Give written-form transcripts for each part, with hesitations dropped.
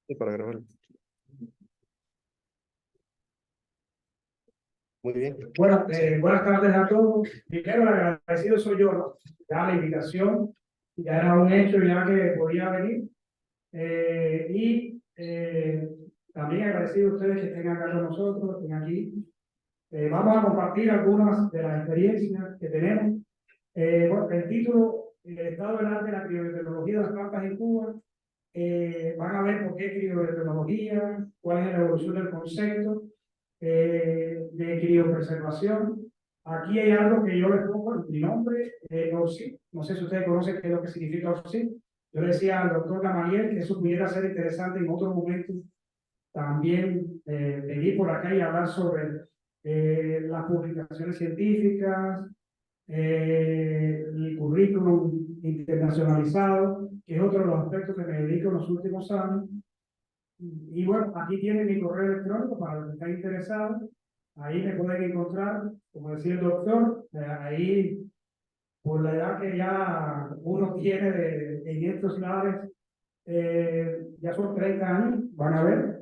Y para grabar. Muy bien. Bueno, buenas tardes a todos. Primero, el agradecido soy yo, ¿no? Ya la invitación, ya era un hecho ya que podía venir. También agradecido a ustedes que estén acá con nosotros, estén aquí. Vamos a compartir algunas de las experiencias que tenemos. Bueno, el título, el estado del arte de la criobiotecnología de las plantas en Cuba. Van a ver por qué criobiotecnología, cuál es la evolución del concepto de criopreservación. Aquí hay algo que yo les pongo, mi nombre, OSI. No sé si ustedes conocen qué es lo que significa OSI. Yo le decía al doctor Gamaliel que eso pudiera ser interesante en otro momento también venir por acá y hablar sobre las publicaciones científicas, el currículum internacionalizado, que es otro de los aspectos que me dedico en los últimos años. Y bueno, aquí tienen mi correo electrónico para los que estén interesados. Ahí me pueden encontrar, como decía el doctor, ahí por la edad que ya uno tiene en estos lados, ya son 30 años, van a ver.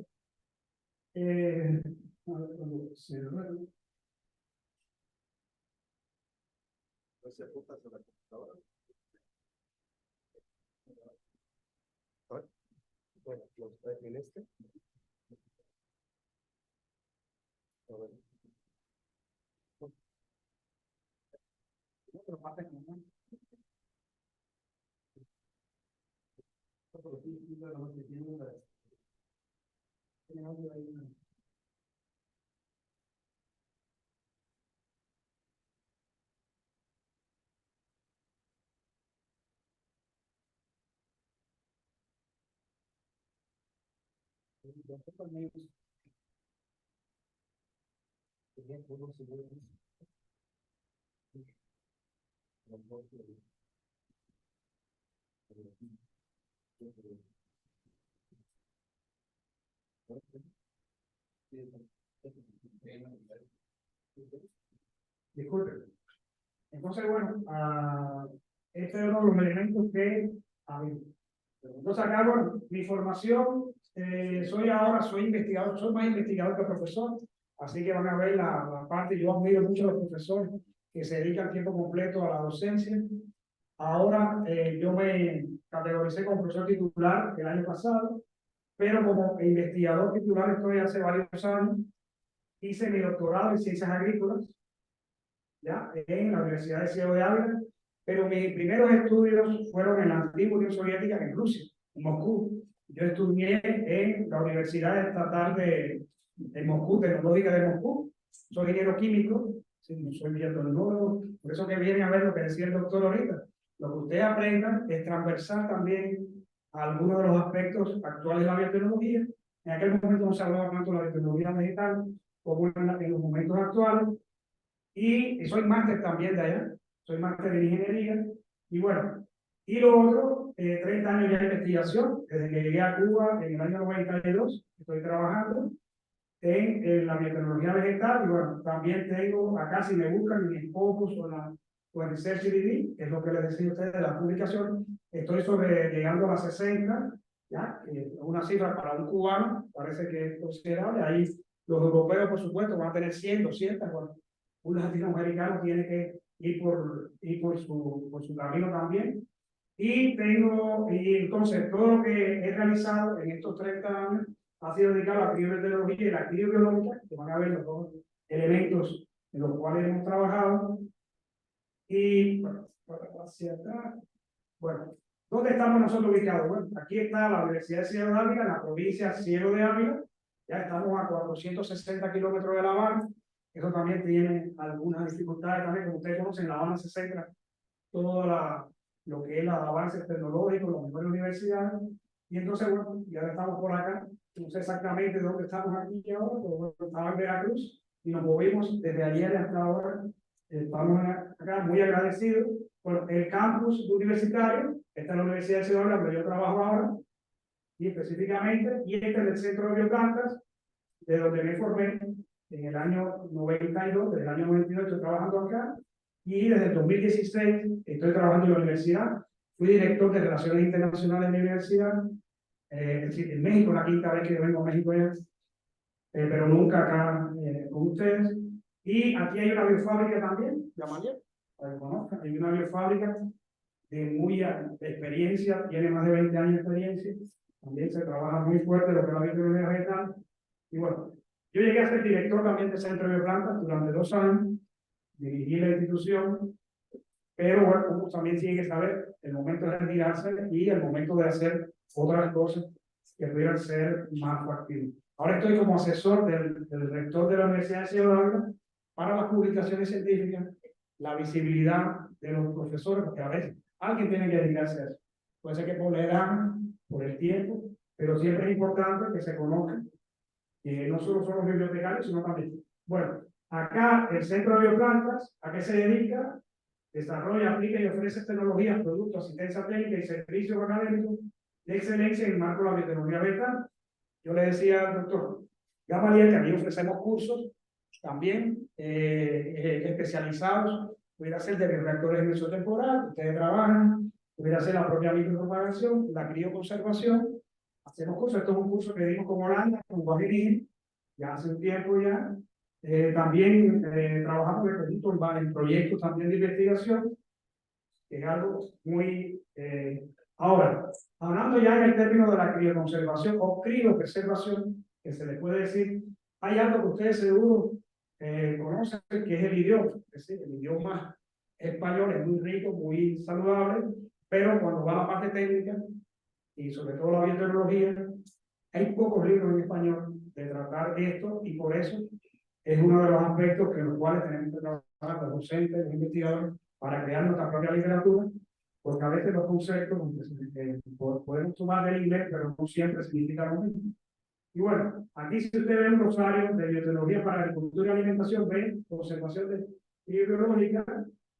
A ver cómo se ve. ¿Se apunta hacia la computadora? A ver. Bueno, en este. A ver. Otro parte como disculpen. Entonces, bueno, este es uno de los elementos que a ver, entonces acá, bueno, mi formación, soy investigador, soy más investigador que profesor, así que van a ver la parte, yo admiro mucho a los profesores que se dedican tiempo completo a la docencia. Ahora yo me categoricé como profesor titular el año pasado, pero como investigador titular estoy hace varios años. Hice mi doctorado en ciencias agrícolas, ya, en la Universidad de Ciego de Ávila, pero mis primeros estudios fueron en la antigua Unión Soviética, en Rusia, en Moscú. Yo estudié en la Universidad Estatal de Moscú, Tecnológica de Moscú. Soy ingeniero químico, sí, no soy biotecnólogo, por eso que vienen a ver lo que decía el doctor ahorita. Lo que usted aprenda es transversal también a algunos de los aspectos actuales de la biotecnología. En aquel momento no se hablaba tanto de la biotecnología vegetal como en los momentos actuales. Y soy máster también de allá, soy máster en ingeniería. Y bueno, y lo otro, 30 años ya de investigación, desde que llegué a Cuba en el año 92, estoy trabajando en la biotecnología vegetal. Y bueno, también tengo acá, si me buscan, en el Focus o en Research DD, que es lo que les decía a ustedes de la publicación, estoy llegando a las 60, ¿ya? Una cifra para un cubano, parece que es considerable. Ahí los europeos, por supuesto, van a tener 100, 200, bueno, un latinoamericano tiene que ir por su camino también. Y entonces todo lo que he realizado en estos 30 años ha sido dedicado a la criobiología y la criobiológica, que van a ver los dos elementos en los cuales hemos trabajado. Y bueno, hacia acá. Bueno, ¿dónde estamos nosotros ubicados? Bueno, aquí está la Universidad de Ciego de Ávila, en la provincia de Ciego de Ávila. Ya estamos a 460 kilómetros de La Habana. Eso también tiene algunas dificultades también, como ustedes conocen, en La Habana se centra todo lo que es los avances tecnológicos, las mejores universidades. Y entonces, bueno, ya estamos por acá. No sé exactamente dónde estamos aquí ahora, pero bueno, estamos en Veracruz y nos movimos desde ayer hasta ahora. Estamos acá muy agradecidos. Bueno, el campus universitario, esta es la Universidad de Ciudad donde yo trabajo ahora, y específicamente, y este es el Centro de Bioplantas, de donde me formé en el año 92, desde el año 92 estoy trabajando acá, y desde el 2016 estoy trabajando en la universidad. Fui director de Relaciones Internacionales en la universidad, es decir, en México, la quinta vez que vengo a México ya, pero nunca acá con ustedes. Y aquí hay una biofábrica también, la mayor, para que conozcan, hay una biofábrica de de experiencia, tiene más de 20 años de experiencia, también se trabaja muy fuerte lo que es la biotecnología vegetal. Y bueno, yo llegué a ser director también del Centro de Bioplantas durante 2 años, dirigí la institución, pero bueno, uno también tiene que saber el momento de retirarse y el momento de hacer otras cosas que pudieran ser más factibles. Ahora estoy como asesor del rector de la Universidad de Ciudad Ávila para las publicaciones científicas, la visibilidad de los profesores, porque a veces alguien tiene que dedicarse a eso. Puede ser que por la edad, por el tiempo, pero siempre es importante que se conozca que no solo son los bibliotecarios, sino también. Bueno, acá el Centro de Bioplantas, ¿a qué se dedica? Desarrolla, aplica y ofrece tecnologías, productos, asistencia técnica y servicios académicos de excelencia en el marco de la biotecnología vegetal. Yo le decía al doctor Gamaliel que aquí ofrecemos cursos también especializados, pudiera ser de bioreactores de emisión temporal, ustedes trabajan, pudiera ser la propia micropropagación, la crioconservación. Hacemos cursos, esto es un curso que dimos con Holanda, con Guajirín, ya hace un tiempo ya. También trabajamos en proyectos también de investigación, que es algo muy... ahora, hablando ya en el término de la crioconservación o criopreservación, que se le puede decir, hay algo que ustedes seguro conocen, que es el idioma. Es decir, el idioma español es muy rico, muy saludable, pero cuando va a la parte técnica, y sobre todo la biotecnología, hay pocos libros en español de tratar esto, y por eso es uno de los aspectos que los cuales tenemos que trabajar los docentes, los investigadores, para crear nuestra propia literatura, porque a veces los conceptos podemos tomar del inglés, pero no siempre significan lo mismo. Y bueno, aquí si usted ve un rosario de biotecnología para agricultura y alimentación, ven conservación de biológica,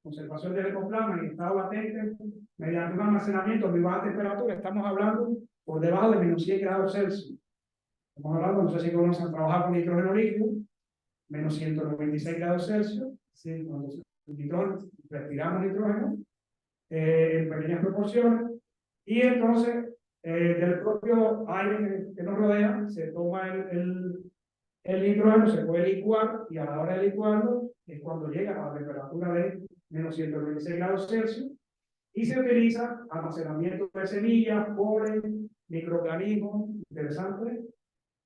conservación de ecoplasma en estado latente, mediante un almacenamiento a muy baja temperatura. Estamos hablando por debajo de menos 100 grados Celsius. Estamos hablando, no sé si conocen trabajar con nitrógeno líquido, menos 196 grados Celsius. ¿Sí? Cuando respiramos nitrógeno en pequeñas proporciones. Y entonces, del propio aire que nos rodea, se toma el nitrógeno, se puede licuar, y a la hora de licuarlo es cuando llega a la temperatura de menos 196 grados Celsius, y se utiliza almacenamiento de semillas, polen, microorganismos, interesante,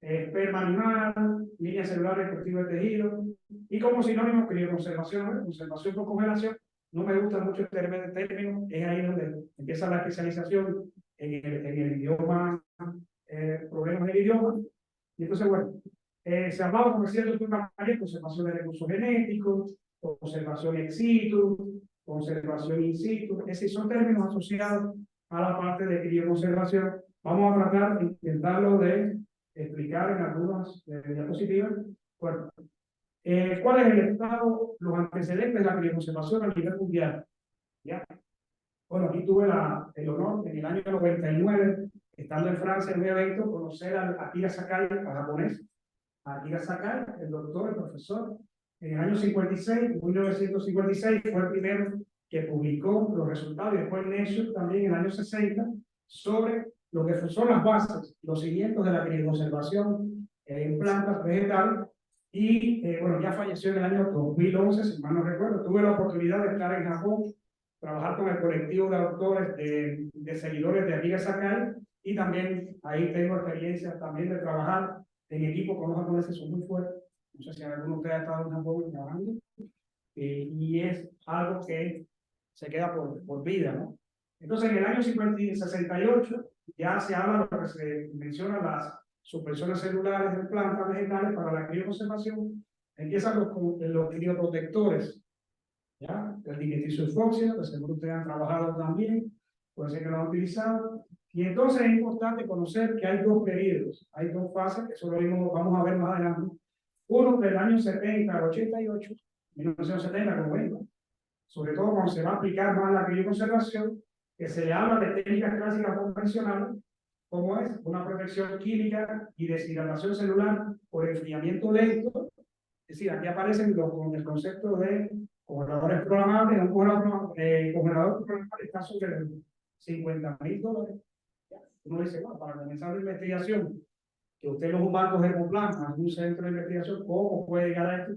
esperma animal, líneas celulares, cultivo de tejido, y como sinónimo, crioconservación, conservación por congelación. No me gusta mucho el término, es ahí donde empieza la especialización en el idioma, problemas del idioma. Y entonces, bueno, se hablaba, como decía el doctor Gamaliel, conservación de recursos genéticos, conservación ex situ, conservación in situ, es decir, son términos asociados a la parte de crioconservación. Vamos a tratar de intentarlo de explicar en algunas diapositivas. Bueno, ¿cuál es el estado, los antecedentes de la crioconservación a nivel mundial? ¿Ya? Bueno, aquí tuve el honor en el año 99, estando en Francia en un evento, conocer a Akira Sakai, a japonés. Akira Sakai, el doctor, el profesor, en el año 56, 1956, fue el primero que publicó los resultados, y después Nature también en el año 60, sobre lo que son las bases, los cimientos de la crioconservación en plantas vegetales. Y bueno, ya falleció en el año 2011, si mal no recuerdo. Tuve la oportunidad de estar en Japón, trabajar con el colectivo de autores, de seguidores de Akira Sakai, y también ahí tengo experiencias también de trabajar en equipo con los japoneses, son muy fuertes. No sé si alguno de ustedes ha estado en Japón trabajando, y es algo que se queda por vida, ¿no? Entonces, en el año 68 ya se habla de lo que se menciona las suspensiones celulares de plantas vegetales para la crioconservación. Empiezan los crioprotectores, ¿ya? El dimetilsulfóxido, que seguro ustedes han trabajado también, puede ser que lo han utilizado. Y entonces es importante conocer que hay dos periodos, hay dos fases, que eso lo vamos a ver más adelante. Uno del año 70 al 88, 1970, como ven, sobre todo cuando se va a aplicar más la crioconservación, que se le habla de técnicas clásicas convencionales, como es una protección química y deshidratación celular por enfriamiento lento. Es decir, aquí aparecen con el concepto de congeladores programables. Un congelador programable está sobre $50.000. uno dice, bueno, para comenzar la investigación, que usted no es un banco germoplan, es un centro de investigación, ¿cómo puede llegar a esto?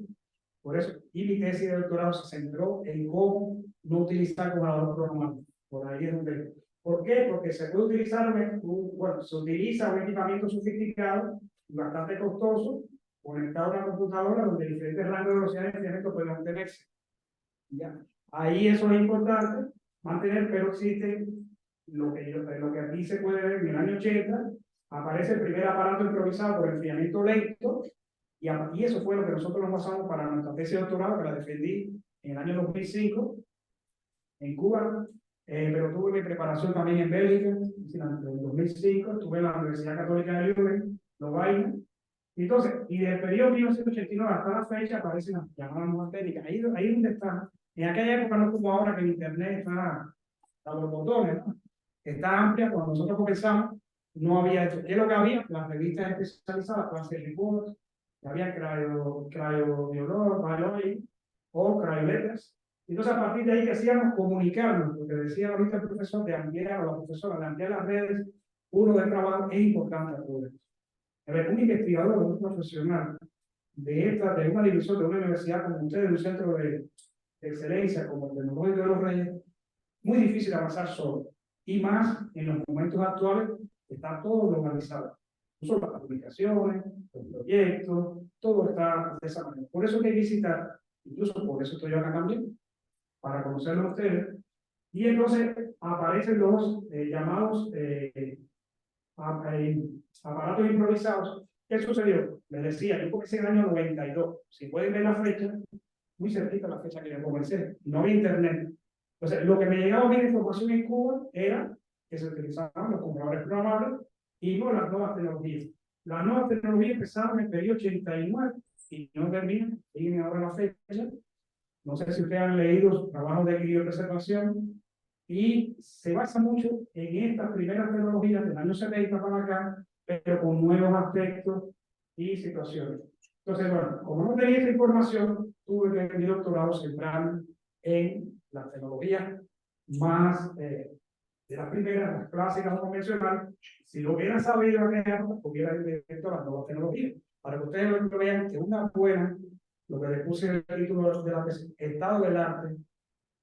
Por eso, y mi tesis de doctorado se centró en cómo no utilizar congelador programable. Por ahí es donde. ¿Por qué? Porque se puede utilizar, bueno, se utiliza un equipamiento sofisticado y bastante costoso, conectado a una computadora donde diferentes rangos de velocidad de enfriamiento pueden obtenerse. ¿Ya? Ahí eso es importante mantener, pero existe lo que aquí se puede ver en el año 80, aparece el primer aparato improvisado por enfriamiento lento, y eso fue lo que nosotros nos basamos para nuestra tesis de doctorado, que la defendí en el año 2005 en Cuba, pero tuve mi preparación también en Bélgica, en el 2005, estuve en la Universidad Católica de Leuven, Lovaina. Entonces, y desde el periodo 1989 hasta la fecha aparecen las llamadas nuevas técnicas. Ahí es donde está. En aquella época, no como ahora que el Internet está a los botones, ¿no? Está amplia. Cuando nosotros comenzamos, no había esto. ¿Qué es lo que había? Las revistas especializadas, Classic Reports, había Cryobiology o Cryoletters. Entonces, a partir de ahí, que hacíamos comunicarnos, porque decía ahorita el profesor de ampliar, o la profesora de ampliar las redes, uno del trabajo es importante a todo esto. A ver, un investigador, un profesional de una división de una universidad como usted, de un centro de excelencia como el Tecnológico de los Reyes, muy difícil avanzar solo. Y más en los momentos actuales, está todo globalizado. No solo las publicaciones, los proyectos, todo está de esa manera. Por eso hay que visitar, incluso por eso estoy yo acá también, para conocerlo a ustedes. Y entonces aparecen los llamados aparatos improvisados. ¿Qué sucedió? Les decía, yo comencé en el año 92. Si pueden ver la fecha, muy cerquita la fecha que yo comencé. No había internet. Entonces, lo que me llegaba a mí de información en Cuba era que se utilizaban los computadores programables y no las nuevas tecnologías. Las nuevas tecnologías empezaron en el periodo 89 y no terminan. Siguen ahora la fecha. No sé si ustedes han leído trabajos de criopreservación y se basa mucho en estas primeras tecnologías del año 70 para acá, pero con nuevos aspectos y situaciones. Entonces, bueno, como no tenía esa información, tuve que mi doctorado central en las tecnologías más de las primeras, las clásicas o convencionales. Si lo hubiera sabido, hubiera directo a las nuevas tecnologías. Para que ustedes lo vean, que una buena, lo que le puse en el título de la tesis, estado del arte,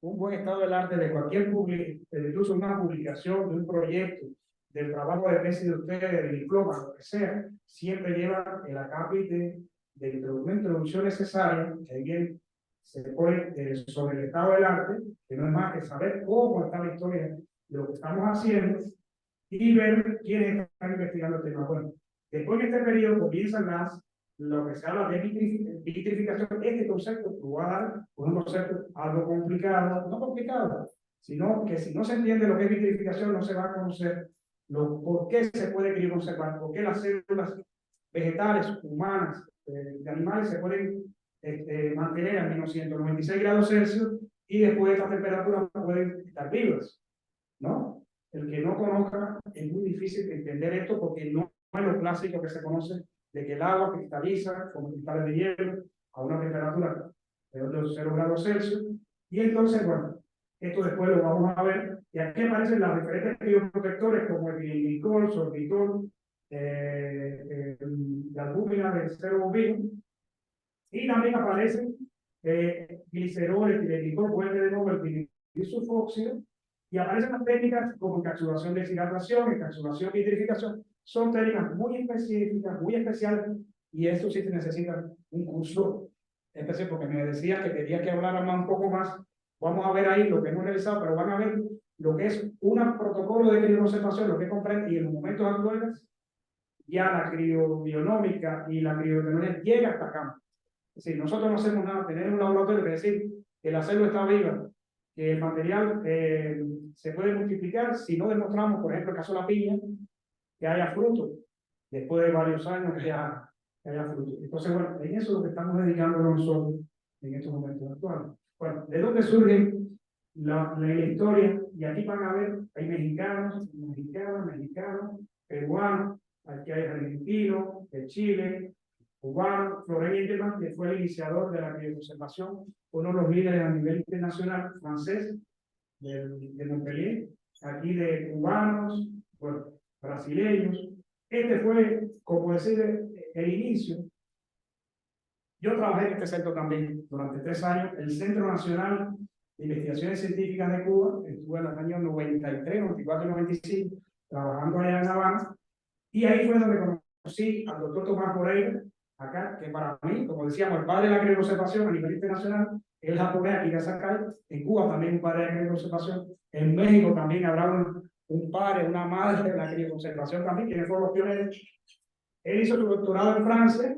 un buen estado del arte de cualquier incluso una publicación de un proyecto, del trabajo de tesis de ustedes, del diploma, lo que sea, siempre lleva el acápite de una introducción necesaria, que alguien se pone sobre el estado del arte, que no es más que saber cómo está la historia de lo que estamos haciendo y ver quiénes están investigando el tema. Bueno, después de este periodo comienzan lo que se habla de vitrificación. Este concepto que voy a dar es un concepto algo complicado, no complicado, sino que si no se entiende lo que es vitrificación, no se va a conocer por qué se puede crioconservar, por qué las células vegetales, humanas, de animales se pueden mantener a menos 196 grados Celsius y después de esta temperatura pueden estar vivas, ¿no? El que no conozca es muy difícil entender esto porque no es lo clásico que se conoce de que el agua cristaliza como cristales de hielo a una temperatura de 0 grados Celsius. Y entonces, bueno, esto después lo vamos a ver. Y aquí aparecen las diferentes crioprotectores como el glicol, sorbitol, la albúmina de cero bovino. Y también aparecen glicerol, etilenglicol, vuelve de nuevo el disulfóxido. Y aparecen las técnicas como encapsulación de deshidratación, encapsulación de vitrificación. Son técnicas muy específicas, muy especiales, y eso sí se necesita un curso especial, porque me decía que quería que hablara más, un poco más. Vamos a ver ahí lo que hemos realizado, pero van a ver lo que es un protocolo de crioconservación, lo que comprende, y en los momentos actuales ya la criobionómica y la criotecnología llega hasta acá. Es decir, nosotros no hacemos nada, tener un laboratorio que decir que la célula está viva, que el material se puede multiplicar si no demostramos, por ejemplo, el caso de la piña, que haya fruto, después de varios años que haya fruto. Entonces, bueno, en eso es lo que estamos dedicando nosotros en estos momentos actuales. Bueno, ¿de dónde surge la historia? Y aquí van a ver, hay mexicanos, peruanos, aquí hay argentinos, de Chile, cubano, Florent Engelmann, que fue el iniciador de la crioconservación, uno de los líderes a nivel internacional, francés, de Montpellier, aquí de cubanos, bueno, brasileños. Este fue, como decir, el inicio. Yo trabajé en este centro también durante 3 años, el Centro Nacional de Investigaciones Científicas de Cuba. Estuve en los años 93, 94 y 95, trabajando allá en La Habana. Y ahí fue donde conocí al doctor Tomás Moreira, acá, que para mí, como decíamos, el padre de la crioconservación a nivel internacional. Él japonés, aquí en Sakai. En Cuba también un padre de la crioconservación. En México también habrá un padre, una madre de la crioconservación también, quienes fueron los pioneros. Él hizo su doctorado en Francia,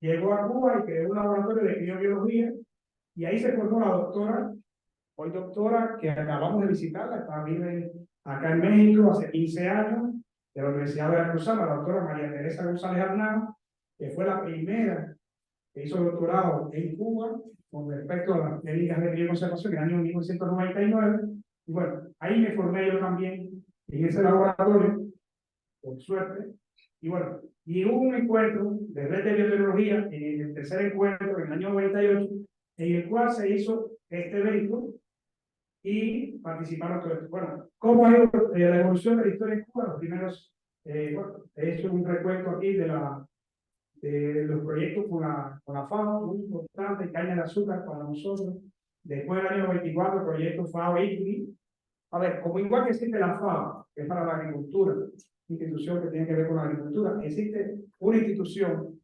llegó a Cuba y creó un laboratorio de criobiología, y ahí se formó la doctora, hoy doctora, que acabamos de visitarla, está vive acá en México hace 15 años, de la Universidad de Veracruzana, la doctora María Teresa González Arnao, que fue la primera que hizo doctorado en Cuba con respecto a las técnicas de crioconservación en el año 1999. Y bueno, ahí me formé yo también en ese laboratorio, por suerte. Y bueno, y hubo un encuentro de red de biotecnología, en el tercer encuentro en el año 98, en el cual se hizo este evento y participaron todos. Bueno, ¿cómo ha ido la evolución de la historia en Cuba? Los primeros, bueno, he hecho un recuento aquí de los proyectos con la FAO, muy importante, caña de azúcar para nosotros. Después del año 24, proyecto FAO-ICRI. A ver, como igual que existe la FAO, que es para la agricultura, institución que tiene que ver con la agricultura, existe una institución,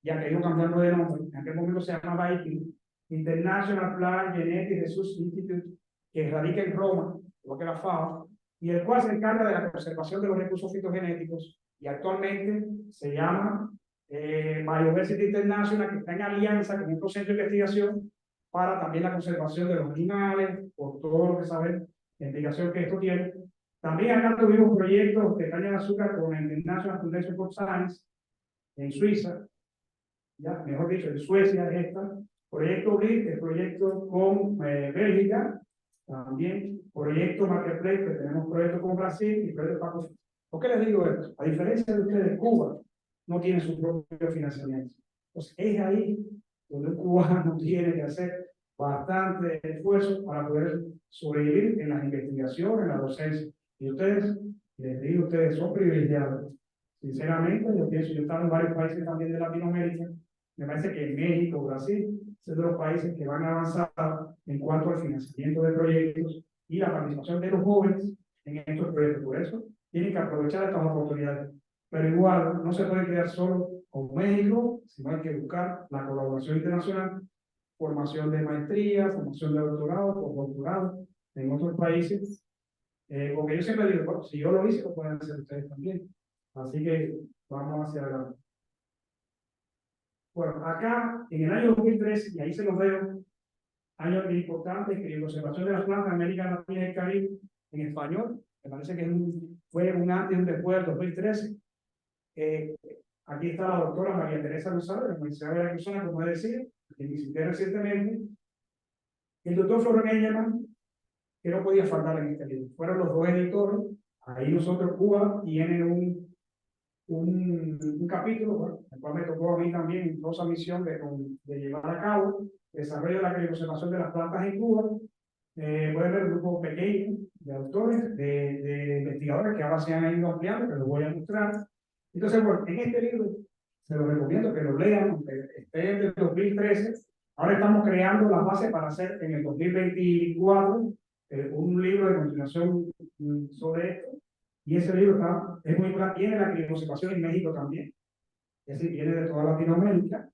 ya que ha ido cambiando de nombre, en aquel momento se llamaba ICRI, International Plant Genetic Research Institute, que radica en Roma, igual que la FAO, y el cual se encarga de la conservación de los recursos fitogenéticos, y actualmente se llama Biodiversity International, que está en alianza con otro centro de investigación para también la conservación de los animales, por todo lo que saben, la implicación que esto tiene. También acá tuvimos proyectos de caña de azúcar con el International Foundation for Science en Suiza, ya, mejor dicho, en Suecia es esta. Proyecto BRIC, el proyecto con Bélgica, también proyecto Marketplace, que tenemos proyectos con Brasil y proyectos para... ¿Por qué les digo esto? A diferencia de ustedes, Cuba no tiene su propio financiamiento. Entonces, es ahí donde un cubano tiene que hacer bastante esfuerzo para poder sobrevivir en las investigaciones, en la docencia. Y ustedes, les digo, ustedes son privilegiados. Sinceramente, yo pienso, yo he estado en varios países también de Latinoamérica. Me parece que México, Brasil, son de los países que van a avanzar en cuanto al financiamiento de proyectos y la participación de los jóvenes en estos proyectos. Por eso, tienen que aprovechar estas oportunidades. Pero igual, no se puede quedar solo con México, sino hay que buscar la colaboración internacional, formación de maestría, formación de doctorado, postdoctorado en otros países. Porque yo siempre digo, bueno, si yo lo hice, lo pueden hacer ustedes también. Así que vamos hacia adelante. Bueno, acá en el año 2013, y ahí se los veo, años importantes, que conservación de las plantas en América Latina y el Caribe, en español, me parece que fue un antes y un después del 2013. Aquí está la doctora María Teresa González, de la Universidad de Veracruzana, como decía, que visité recientemente. El doctor Florent Engelmann, que no podía faltar en este libro. Fueron los dos editores. Ahí nosotros, Cuba, tiene un capítulo, bueno, el cual me tocó a mí también en toda esa misión de llevar a cabo el desarrollo de la crioconservación de las plantas en Cuba. Pueden ver un grupo pequeño de autores, de investigadores que ahora se han ido ampliando, que los voy a mostrar. Entonces, bueno, en este libro se lo recomiendo que lo lean, aunque esté en el 2013. Ahora estamos creando las bases para hacer en el 2024 un libro de continuación sobre esto. Y ese libro es muy claro, tiene la crioconservación en México también. Es decir, viene de toda Latinoamérica.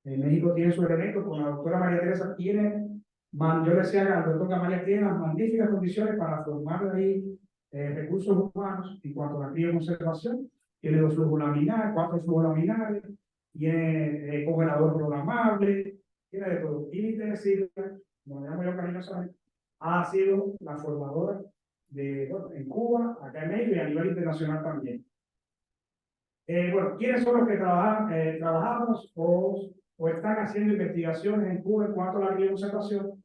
En México tiene su elemento, con la doctora María Teresa yo le decía al doctor Camaria, tiene las magníficas condiciones para formar ahí recursos humanos en cuanto a la crioconservación. Tiene 2 flujos laminares, 4 flujos laminares, tiene congelador programable, tiene de todo. Y Liter Silva, como le llamo yo cariñosamente, ha sido la formadora bueno, en Cuba, acá en México y a nivel internacional también. Bueno, ¿quiénes son los que trabajamos o están haciendo investigaciones en Cuba en cuanto a la crioconservación?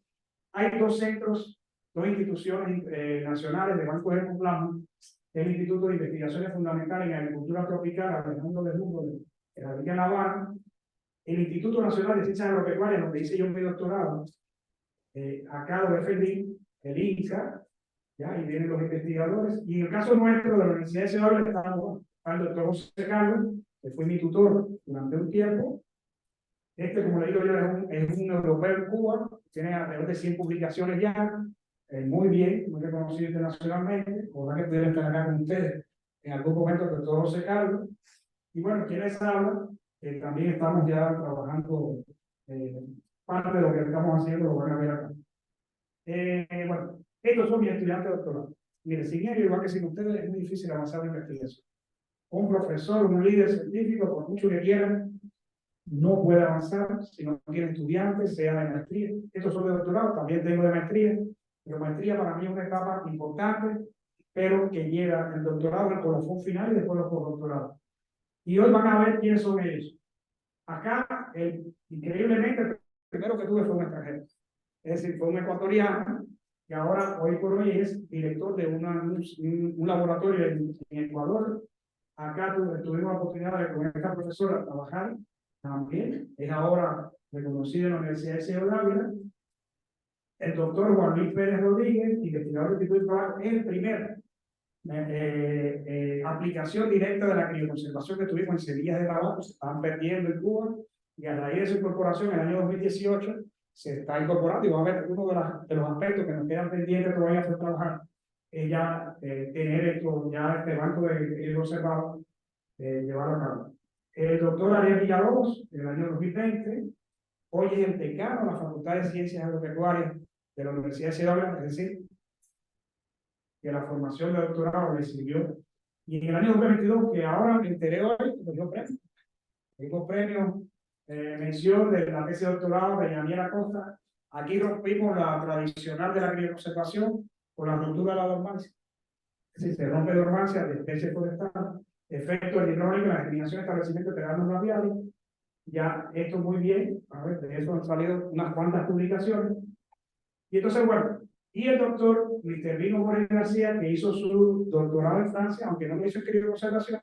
Hay 2 centros, 2 instituciones nacionales de Banco de Plasma, el Instituto de Investigaciones Fundamentales en Agricultura Tropical, Alejandro de Humboldt, que radica en La Habana, el Instituto Nacional de Ciencias Agropecuarias, donde hice yo mi doctorado, acá lo defendí, el INCA, ya, y vienen los investigadores. Y en el caso nuestro, de la Universidad de Ciudad está el doctor José Carlos, que fue mi tutor durante un tiempo. Como le digo yo, es un europeo en Cuba, tiene alrededor de 100 publicaciones ya, muy bien, muy reconocido internacionalmente. Ojalá que pudiera estar acá con ustedes en algún momento, el doctor José Carlos. Y bueno, quienes hablan, también estamos ya trabajando, parte de lo que estamos haciendo lo van a ver acá. Bueno, estos son mis estudiantes de doctorado. Mire, sin ellos, igual que sin ustedes, es muy difícil avanzar en investigación. Un profesor, un líder científico, por mucho que quieran, no puede avanzar si no tiene estudiantes, sea de maestría. Estos son de doctorado, también tengo de maestría, pero maestría para mí es una etapa importante, pero que lleva el doctorado al colofón final y después los postdoctorados. Y hoy van a ver quiénes son ellos. Acá, increíblemente, el primero que tuve fue un extranjero. Es decir, fue un ecuatoriano que ahora, hoy por hoy, es director de un laboratorio en Ecuador. Acá tuvimos la oportunidad de con esta profesora trabajar también. Es ahora reconocido en la Universidad de Ciudad de Ávila. El doctor Juan Luis Pérez Rodríguez, investigador del Instituto de Trabajo, es el primer aplicación directa de la crioconservación que tuvimos en semillas de tabaco. Se estaban perdiendo en Cuba, y a raíz de su incorporación en el año 2018 se está incorporando, y va a ver uno de los aspectos que nos quedan pendientes todavía por trabajar, es ya tener esto, ya este banco de conservado, llevarlo a cabo. El doctor Ariel Villalobos, en el año 2020, hoy es el decano de la Facultad de Ciencias Agropecuarias de la Universidad de Ciudad de Ávila, es decir, que la formación de doctorado le sirvió. Y en el año 2022, que ahora me enteré hoy, me dio premio. Tengo premio, mención de la tesis de doctorado de Daniela Acosta. Aquí rompimos la tradicional de la crioconservación con la ruptura de la dormancia. Es decir, se rompe dormancia de especies forestales, efecto del hidrógeno, la germinación, establecimiento de terrenos labiales. Ya esto muy bien, a ver, de eso han salido unas cuantas publicaciones. Y entonces, bueno, y el doctor Mr. Vino Moreno García, que hizo su doctorado en Francia, aunque no lo hizo en crioconservación,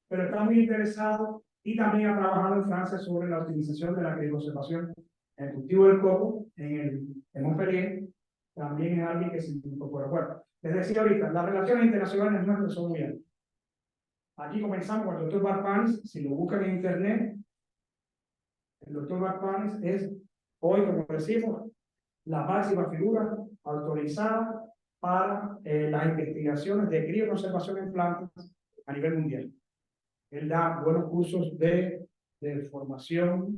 pero está muy interesado y también ha trabajado en Francia sobre la optimización de la crioconservación en el cultivo del coco en Montpellier. También es alguien que se incorpora. Bueno, les decía ahorita, las relaciones internacionales nuestras son muy altas. Aquí comenzamos con el doctor Barpanis. Si lo buscan en internet, el doctor Barpanis es hoy, como decimos, la máxima figura autorizada para las investigaciones de crioconservación en plantas a nivel mundial. Él da buenos cursos de formación.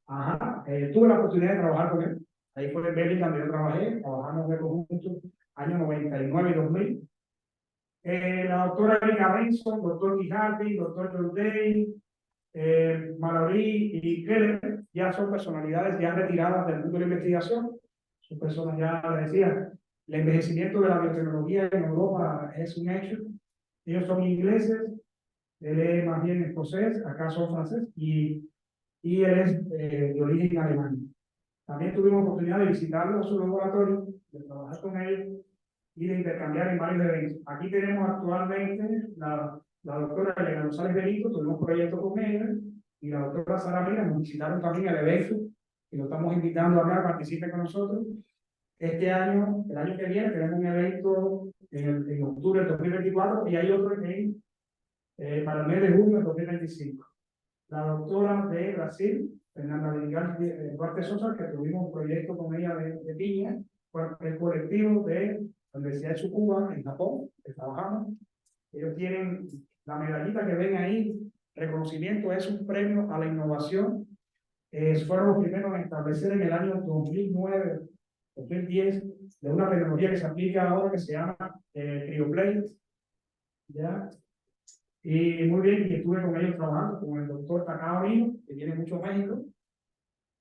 Ajá. Tuve la oportunidad de trabajar con él. Ahí fue en Bélgica donde yo trabajé. Trabajamos de conjunto años 99 y 2000. La doctora Erika Benson, doctor Guijardi, doctor John Day, Mallory y Keller ya son personalidades ya retiradas del mundo de la investigación. Son personas, ya les decía, el envejecimiento de la biotecnología en Europa es un hecho. Ellos son ingleses, él es más bien escocés, acá son francés, y él es de origen alemán. También tuvimos oportunidad de visitarlo en su laboratorio, de trabajar con él y de intercambiar en varios eventos. Aquí tenemos actualmente la doctora Elena González Benito, tuvimos un proyecto con ella, y la doctora Sara Mira nos visitaron también el evento, y lo estamos invitando acá a participar con nosotros. Este año, el año que viene, tenemos un evento en octubre del 2024 y hay otro para el mes de junio del 2025. La doctora de Brasil, Fernanda Duarte Sosa, que tuvimos un proyecto con ella de piña, fue el colectivo de la Universidad de Tsukuba en Japón, que trabajamos. Ellos tienen la medallita que ven ahí, reconocimiento, es un premio a la innovación. Fueron los primeros en establecer en el año 2009, 2010, de una tecnología que se aplica ahora que se llama CryoPlate. ¿Ya? Y muy bien, y estuve con ellos trabajando, con el doctor Takao Nino, que viene mucho a México,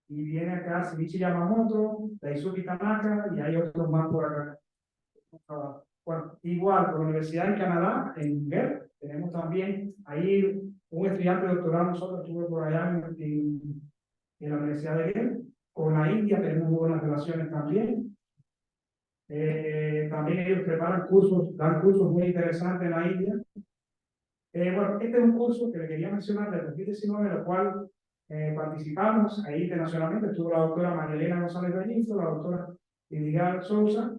y viene acá Shinichi Yamamoto, Daisuke Tanaka, y hay otros más por acá. Bueno, igual, por la Universidad de Canadá, en Guelph, tenemos también ahí un estudiante de doctorado, nosotros estuve por allá en la Universidad de Guelph. Con la India tenemos muy buenas relaciones también. También ellos preparan cursos, dan cursos muy interesantes en la India. Bueno, este es un curso que le quería mencionar del 2019, en el cual participamos ahí internacionalmente. Estuvo la doctora María Elena González Benito, la doctora Lidigal Sousa,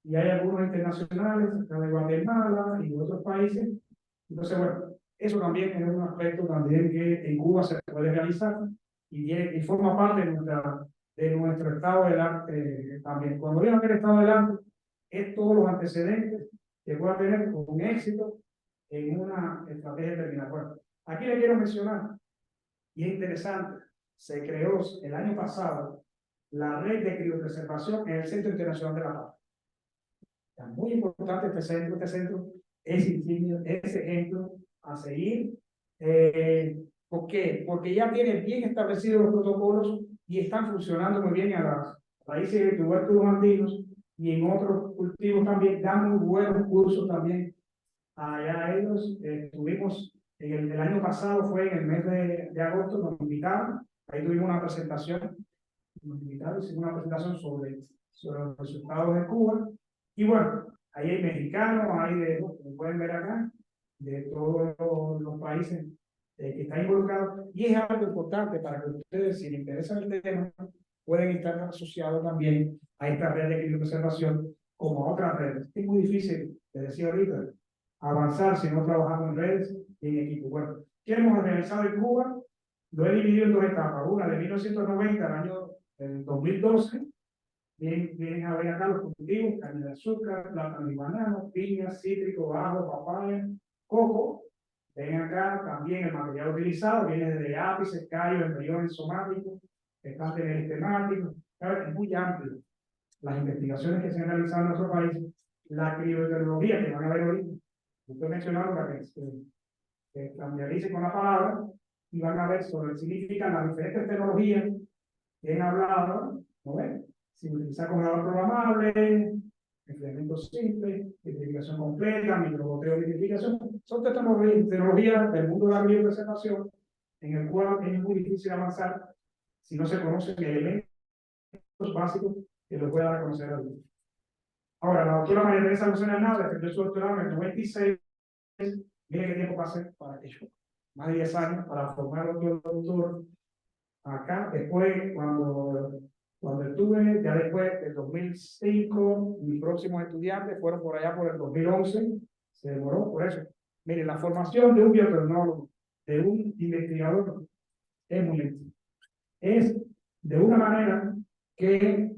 y hay algunos internacionales, acá de Guatemala y de otros países. Entonces, bueno, eso también es un aspecto también que en Cuba se puede realizar y forma parte de nuestro estado del arte también. Cuando digo que el estado del arte es todos los antecedentes que pueda tener un éxito en una estrategia determinada. Bueno, aquí le quiero mencionar, y es interesante, se creó el año pasado la red de criopreservación en el Centro Internacional de la Paz. Es muy importante este centro es insignia, es ejemplo a seguir. ¿Por qué? Porque ya tiene bien establecidos los protocolos y están funcionando muy bien a las raíces de tubérculos andinos y en otros cultivos también, dan muy buenos cursos también. Allá ellos tuvimos, el año pasado fue en el mes de agosto, nos invitaron, ahí tuvimos una presentación, nos invitaron, hicimos una presentación sobre los resultados de Cuba, y bueno, ahí hay mexicanos, hay de, como pueden ver acá, de todos los países que están involucrados, y es algo importante para que ustedes, si les interesa el tema, pueden estar asociados también a esta red de criopreservación como a otras redes. Es muy difícil, les decía ahorita, avanzar si no trabajamos en redes y en equipo. Bueno, ¿qué hemos realizado en Cuba? Lo he dividido en dos etapas. Una de 1990 al año 2012. Vienen a ver acá los cultivos: caña de azúcar, plátano y banano, piña, cítrico, ajo, papaya, coco. Ven acá también el material utilizado, viene desde ápices, callos, embriones somáticos, estantes meritemáticos. Es muy amplio las investigaciones que se han realizado en nuestro país, la criobiología que van a ver ahorita. Ustedes mencionaron para que familiaricen con la palabra y van a ver sobre qué significan las diferentes tecnologías que han hablado, ¿no ven? Si utilizar congelador programable, enfriamiento simple, identificación completa, microboteo de identificación, son tecnologías del mundo de la biopreservación en el cual es muy difícil avanzar si no se conocen elementos básicos que lo puedan dar a conocer a Dios. Ahora, la doctora María Teresa Lucena Hernández defendió su doctorado en el 96. Mire qué tiempo pasé para ello. Más de 10 años para formar otro doctor acá. Después, cuando estuve, ya después del 2005, mis próximos estudiantes fueron por allá por el 2011. Se demoró por eso. Mire, la formación de un biotecnólogo, de un investigador, es muy lenta. Es de una manera que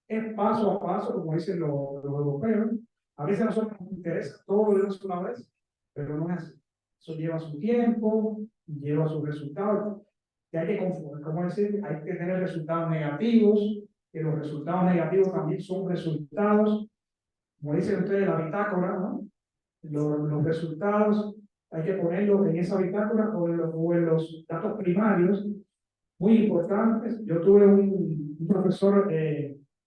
es paso a paso, como dicen los europeos. A veces a nosotros nos interesa todo de una vez, pero no es así. Eso lleva su tiempo, lleva sus resultados. Que hay que confundir, como decir, hay que tener resultados negativos, que los resultados negativos también son resultados, como dicen ustedes, la bitácora, ¿no? Los resultados hay que ponerlos en esa bitácora o en los datos primarios muy importantes. Yo tuve un profesor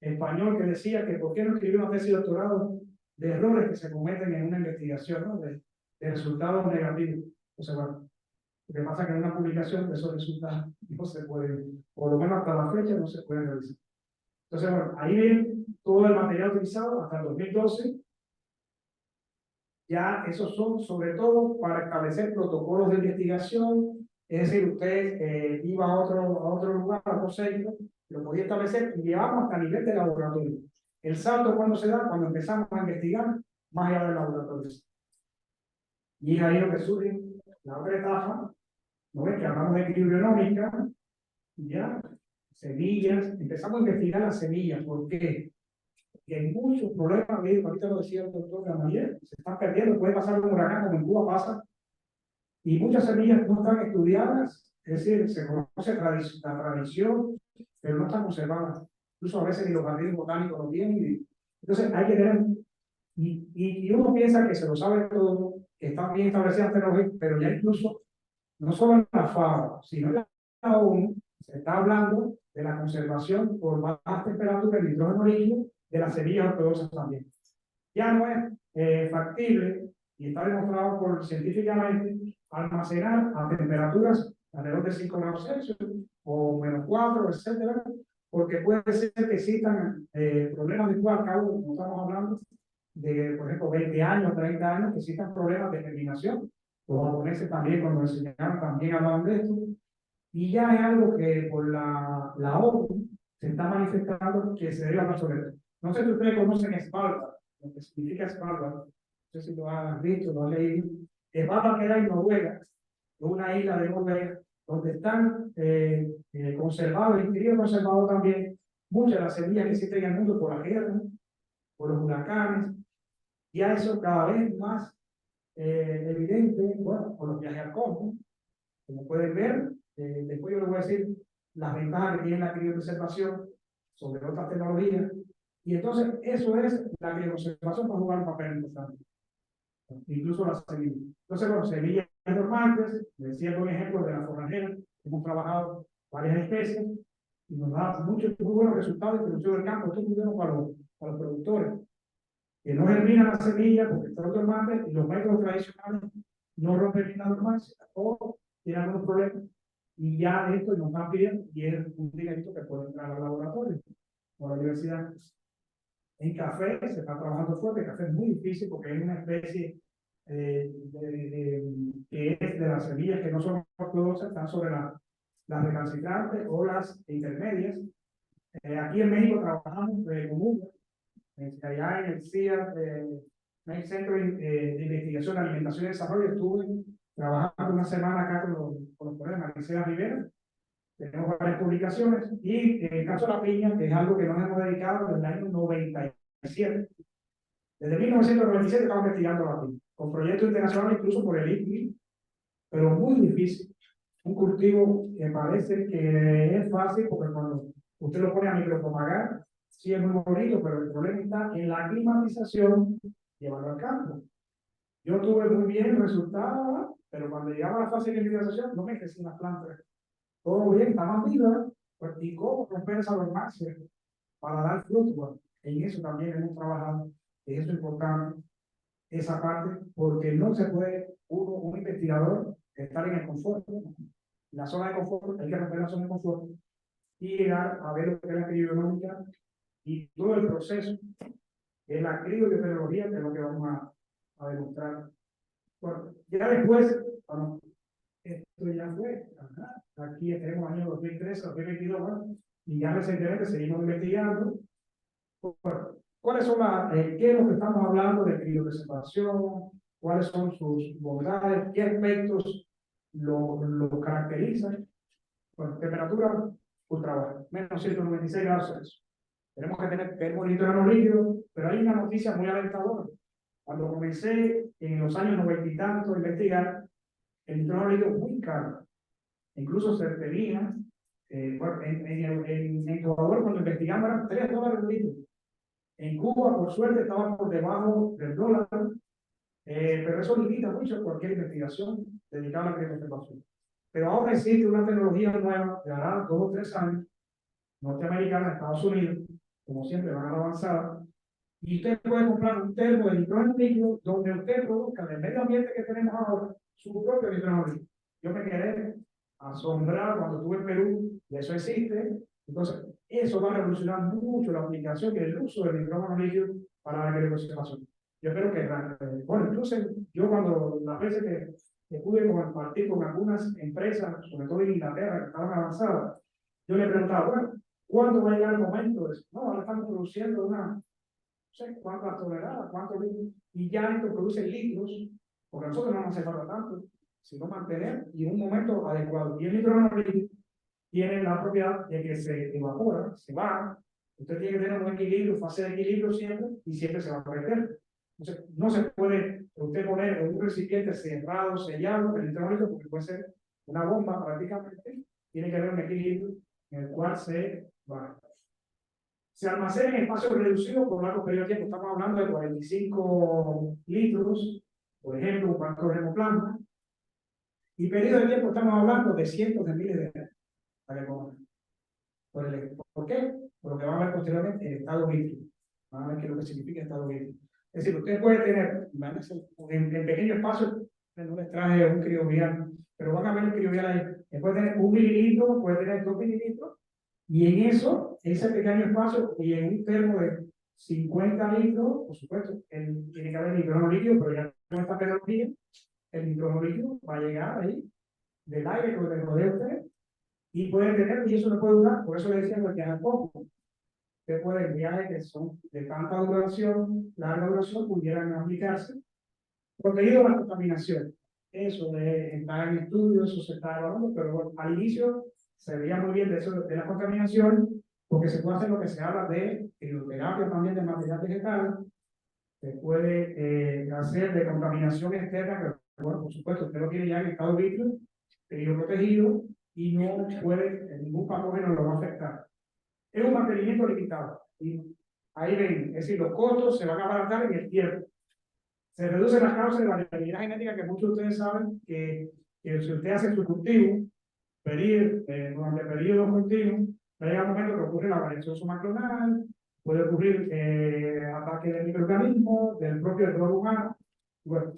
español que decía que por qué no escribió una tesis de doctorado de errores que se cometen en una investigación, ¿no? De resultados negativos. O sea, bueno, lo que pasa es que en una publicación de esos resultados no se pueden, por lo menos hasta la fecha, no se pueden realizar. Entonces, bueno, ahí viene todo el material utilizado hasta el 2012. Ya esos son sobre todo para establecer protocolos de investigación. Es decir, usted iba a otro lugar, a otro centro, lo podía establecer y llevamos hasta nivel de laboratorio. El salto, cuando se da, cuando empezamos a investigar más allá del laboratorio. Y es ahí donde surge la otra etapa, ¿no ves? Que hablamos de criobiológica, ya, semillas, empezamos a investigar las semillas. ¿Por qué? Porque hay muchos problemas, ahorita lo decía el doctor Gamaliel, se están perdiendo, puede pasar un huracán como en Cuba pasa, y muchas semillas no están estudiadas, es decir, se conoce la tradición, pero no están conservadas. Incluso a veces ni los jardines botánicos lo tienen. Entonces hay que tener, y uno piensa que se lo sabe todo, que están bien establecidas tecnologías, pero ya incluso, no solo en la FAO, sino en la ONU, se está hablando de la conservación por bajas temperaturas de nitrógeno líquido de las semillas ortodoxas también. Ya no es factible, y está demostrado científicamente, almacenar a temperaturas alrededor de 5 grados Celsius o menos 4, etcétera, porque puede ser que existan problemas de al cabo, no estamos hablando de, por ejemplo, 20 años, 30 años, que existan problemas de germinación. Los japoneses también, cuando enseñaron, también hablaban de esto. Y ya es algo que por la ONU se está manifestando que se debe hablar sobre esto. No sé si ustedes conocen Svalbard, lo que significa Svalbard. No sé si lo han visto, lo han leído. Svalbard queda en Noruega, es una isla de Noruega, donde están conservados y querido conservado también muchas de las semillas que existen en el mundo por la guerra, por los huracanes, y a eso cada vez más evidente, bueno, por los viajes al cosmos. Como pueden ver, después yo les voy a decir las ventajas que tiene la criopreservación sobre otras tecnologías. Y entonces, eso es la criopreservación para jugar un papel importante. Incluso las semillas. Entonces, bueno, semillas normales, les decía por ejemplo de la forrajera, hemos trabajado varias especies y nos da muchos muy buenos resultados de producción del campo. Esto es muy bueno para los productores, que no germinan las semillas porque están dormantes y los métodos tradicionales no rompen bien la dormancia, o tienen algunos problemas y ya esto nos están pidiendo y es un dinerito que puede entrar al laboratorio o a la universidad. En café se está trabajando fuerte. El café es muy difícil porque es una especie que es de las semillas que no son ortodoxas, están sobre las recalcitrantes o las intermedias. Aquí en México trabajamos con UNA, allá en el CIA, en el Centro de Investigación de Alimentación y Desarrollo. Estuve trabajando una semana acá con los colegas Maricela Rivera. Tenemos varias publicaciones y en el caso de la piña, que es algo que nos hemos dedicado desde el año 97. Desde 1997 estamos investigando la piña, con proyectos internacionales incluso por el IPI, pero muy difícil. Un cultivo que parece que es fácil porque cuando usted lo pone a micropropagar, sí es muy bonito, pero el problema está en la climatización, llevarlo al campo. Yo tuve muy bien resultados, pero cuando llegaba a la fase de climatización no me crecían las plantas. Todo bien, estaban vivas, pues, y cómo romper esa dormancia para dar fruto. Bueno, en eso también hemos trabajado, y eso es importante, esa parte, porque no se puede un investigador estar en el confort, la zona de confort, hay que romper la zona de confort y llegar a ver lo que es la criobiológica y todo el proceso de la criobiotecnología, que es lo que vamos a demostrar. Bueno, ya después, bueno, esto ya fue, ajá, aquí tenemos año 2013, 2022, bueno, y ya recientemente seguimos investigando. Bueno, ¿cuáles son qué es lo que estamos hablando de criopreservación? ¿Cuáles son sus bondades? ¿Qué aspectos lo caracterizan? Bueno, temperatura ultra baja, menos 196 grados Celsius. Tenemos que tener termómetro líquido, pero hay una noticia muy alentadora. Cuando comencé en los años 90 y tanto a investigar, el nitrógeno líquido es muy caro. Incluso se tenía, bueno, en Ecuador, cuando investigamos, eran $3 el litro. En Cuba, por suerte, estaba por debajo del dólar, pero eso limita mucho cualquier investigación dedicada a la criopreservación. Pero ahora existe una tecnología nueva, de hará 2 o 3 años, norteamericana, Estados Unidos, como siempre van a la avanzada, y usted puede comprar un termo de nitrógeno líquido donde usted produzca del medio ambiente que tenemos ahora su propio nitrógeno líquido. Yo me quedé asombrado cuando estuve en Perú, y eso existe. Entonces, eso va a revolucionar mucho la aplicación y el uso del nitrógeno líquido para la criopreservación. Yo espero que, bueno, incluso yo cuando las veces que pude compartir con algunas empresas, sobre todo en Inglaterra, que estaban avanzadas, yo le preguntaba, bueno, ¿cuándo va a llegar el momento de eso? No, ahora estamos produciendo no sé cuántas toneladas, cuántos litros, y ya esto produce litros, porque a nosotros no nos hace falta tanto, sino mantener y en un momento adecuado. Y el nitrógeno líquido tiene la propiedad de que se evapora, se va. Usted tiene que tener un equilibrio, fase de equilibrio siempre, y siempre se va a perder. Entonces, no se puede usted poner en un recipiente cerrado, sellado, el nitrógeno líquido, porque puede ser una bomba prácticamente. Tiene que haber un equilibrio en el cual se va. Se almacena en espacios reducidos por largo periodo de tiempo. Estamos hablando de 45 litros, por ejemplo, un banco de hemoplasma. Y periodo de tiempo estamos hablando de cientos de miles de años. ¿Por qué? Por lo que vamos a ver posteriormente, el estado líquido. Vamos a ver qué es lo que significa estado líquido. Es decir, usted puede tener, en pequeño espacio, no les traje un criovial, pero van a ver el criovial ahí. Puede tener 1 mililitro, puede tener 2 mililitros, y en eso, ese pequeño espacio, y en un termo de 50 litros, por supuesto, tiene que haber nitrógeno líquido, pero ya con esta tecnología, el nitrógeno líquido va a llegar ahí, del aire que le rodea a usted, y puede tener, y eso no puede durar, por eso le decía que es poco. usted puede, viajes que son de tanta duración, larga duración, pudieran aplicarse, protegido de la contaminación. Eso está en estudio, eso se está evaluando, pero bueno, al inicio se veía muy bien de eso, de la contaminación, porque se puede hacer lo que se habla de crioterapia también de material vegetal, se puede hacer de contaminación externa, que bueno, por supuesto, usted lo tiene ya en estado vítreo, protegido, y no puede, ningún patógeno lo va a afectar. Es un mantenimiento limitado. Y ahí ven, es decir, los costos se van a abaratar en el tiempo. Se reducen las causas de variabilidad genética que muchos de ustedes saben que si usted hace su cultivo, durante periodos continuos, llega un momento que ocurre la variación somaclonal, puede ocurrir ataque de microorganismos, del propio error humano. Bueno,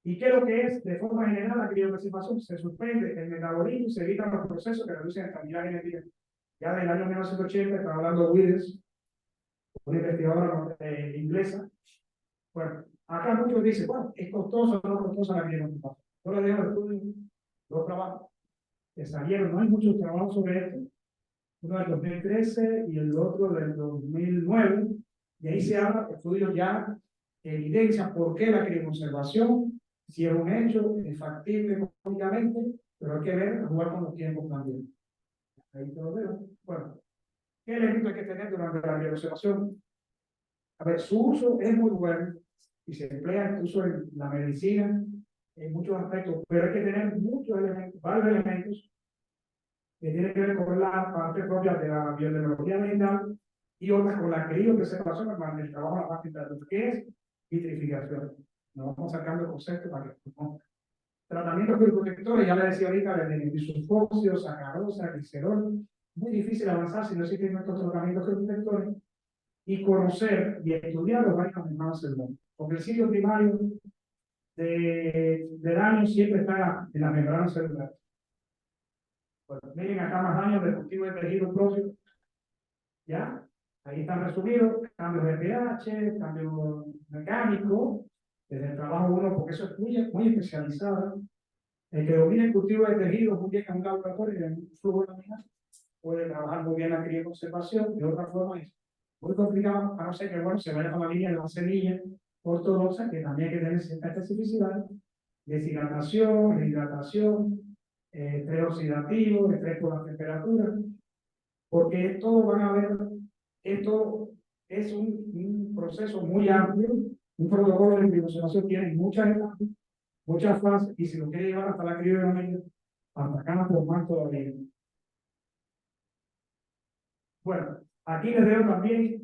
¿y qué es lo que es? De forma general, la criopreservación se suspende el metabolismo y se evitan los procesos que reducen la estabilidad genética. Ya del año 1980 está hablando Withers, una investigadora inglesa. Bueno, acá muchos dicen, bueno, ¿es costoso o no costosa la criopreservación? Yo les dejo estudios, dos trabajos que salieron, no hay muchos trabajos sobre esto, uno del 2013 y el otro del 2009, y ahí se habla de estudios ya que evidencian por qué la crioconservación, si es un hecho, es factible económicamente, pero hay que ver, jugar con los tiempos también. Ahí te lo veo. Bueno, ¿qué elementos hay que tener durante la crioconservación? A ver, su uso es muy bueno y se emplea incluso en la medicina, en muchos aspectos, pero hay que tener muchos elementos, varios elementos que tienen que ver con la parte propia de la biotecnología ambiental y otras con la criopreservación, el trabajo a la baja temperatura, que es vitrificación. Nos vamos sacando el concepto para que no. Tratamientos crioprotectores, ya le decía ahorita, de disulfóxido, sacarosa, glicerol. Muy difícil avanzar si no existen estos tratamientos crioprotectores y conocer y estudiar los daños membranas celulares. Porque el sitio primario de daño siempre está en las membranas celulares. Bueno, miren acá más daños de cultivo de tejido propio. ¿Ya? Ahí están resumidos cambios de pH, cambios mecánicos, desde el trabajo 1, porque eso es muy especializado. El que domina el cultivo de tejidos muy bien en un laboratorio y en un flujo laminar puede trabajar muy bien la crioconservación. De otra forma, es muy complicado, a no ser que bueno, se vaya con la línea de la semilla ortodoxa, que también hay que tener cierta especificidad, deshidratación, rehidratación, estrés oxidativo, estrés por la temperatura, porque esto van a ver, esto es un proceso muy amplio, un protocolo de crioconservación tiene muchas etapas, muchas fases, y si lo quiere llevar hasta la criogenomía, hasta acá por más todavía. Bueno, aquí les veo también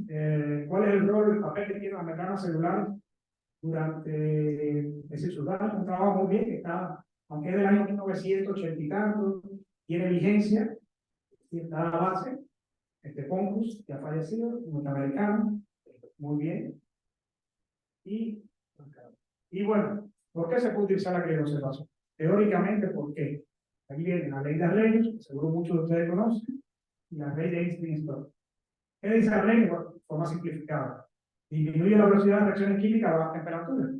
cuál es el rol, el papel que tiene la membrana celular durante ese ciudad, un trabajo muy bien que está, aunque es del año 1980 y tanto, tiene vigencia, y está a la base. Poncus, que ha fallecido, norteamericano, muy bien. Y bueno, ¿por qué se puede utilizar la crioconservación? Teóricamente, ¿por qué? Aquí viene la ley de Arrhenius, que seguro muchos de ustedes conocen, y la ley de Einstein-Stokes. ¿Qué dice Arrhenius? De forma simplificada. Disminuye la velocidad de reacciones químicas a baja temperatura.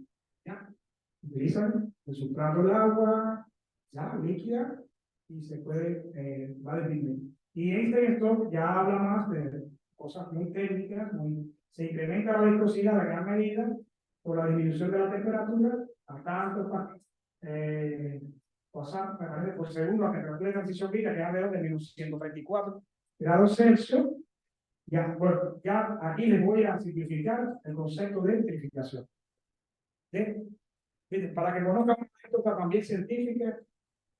¿Ya? Utilizan el sustrato del agua, ya, líquida, y se puede, va a disminuir. Y Einstein-Stokes ya habla más de cosas muy técnicas, se incrementa la viscosidad a gran medida por la disminución de la temperatura a tanto por segundo, la temperatura de transición química que es alrededor de menos 134 grados Celsius. Ya, bueno, ya aquí les voy a simplificar el concepto de vitrificación. Para que conozcan una anécdota también científica,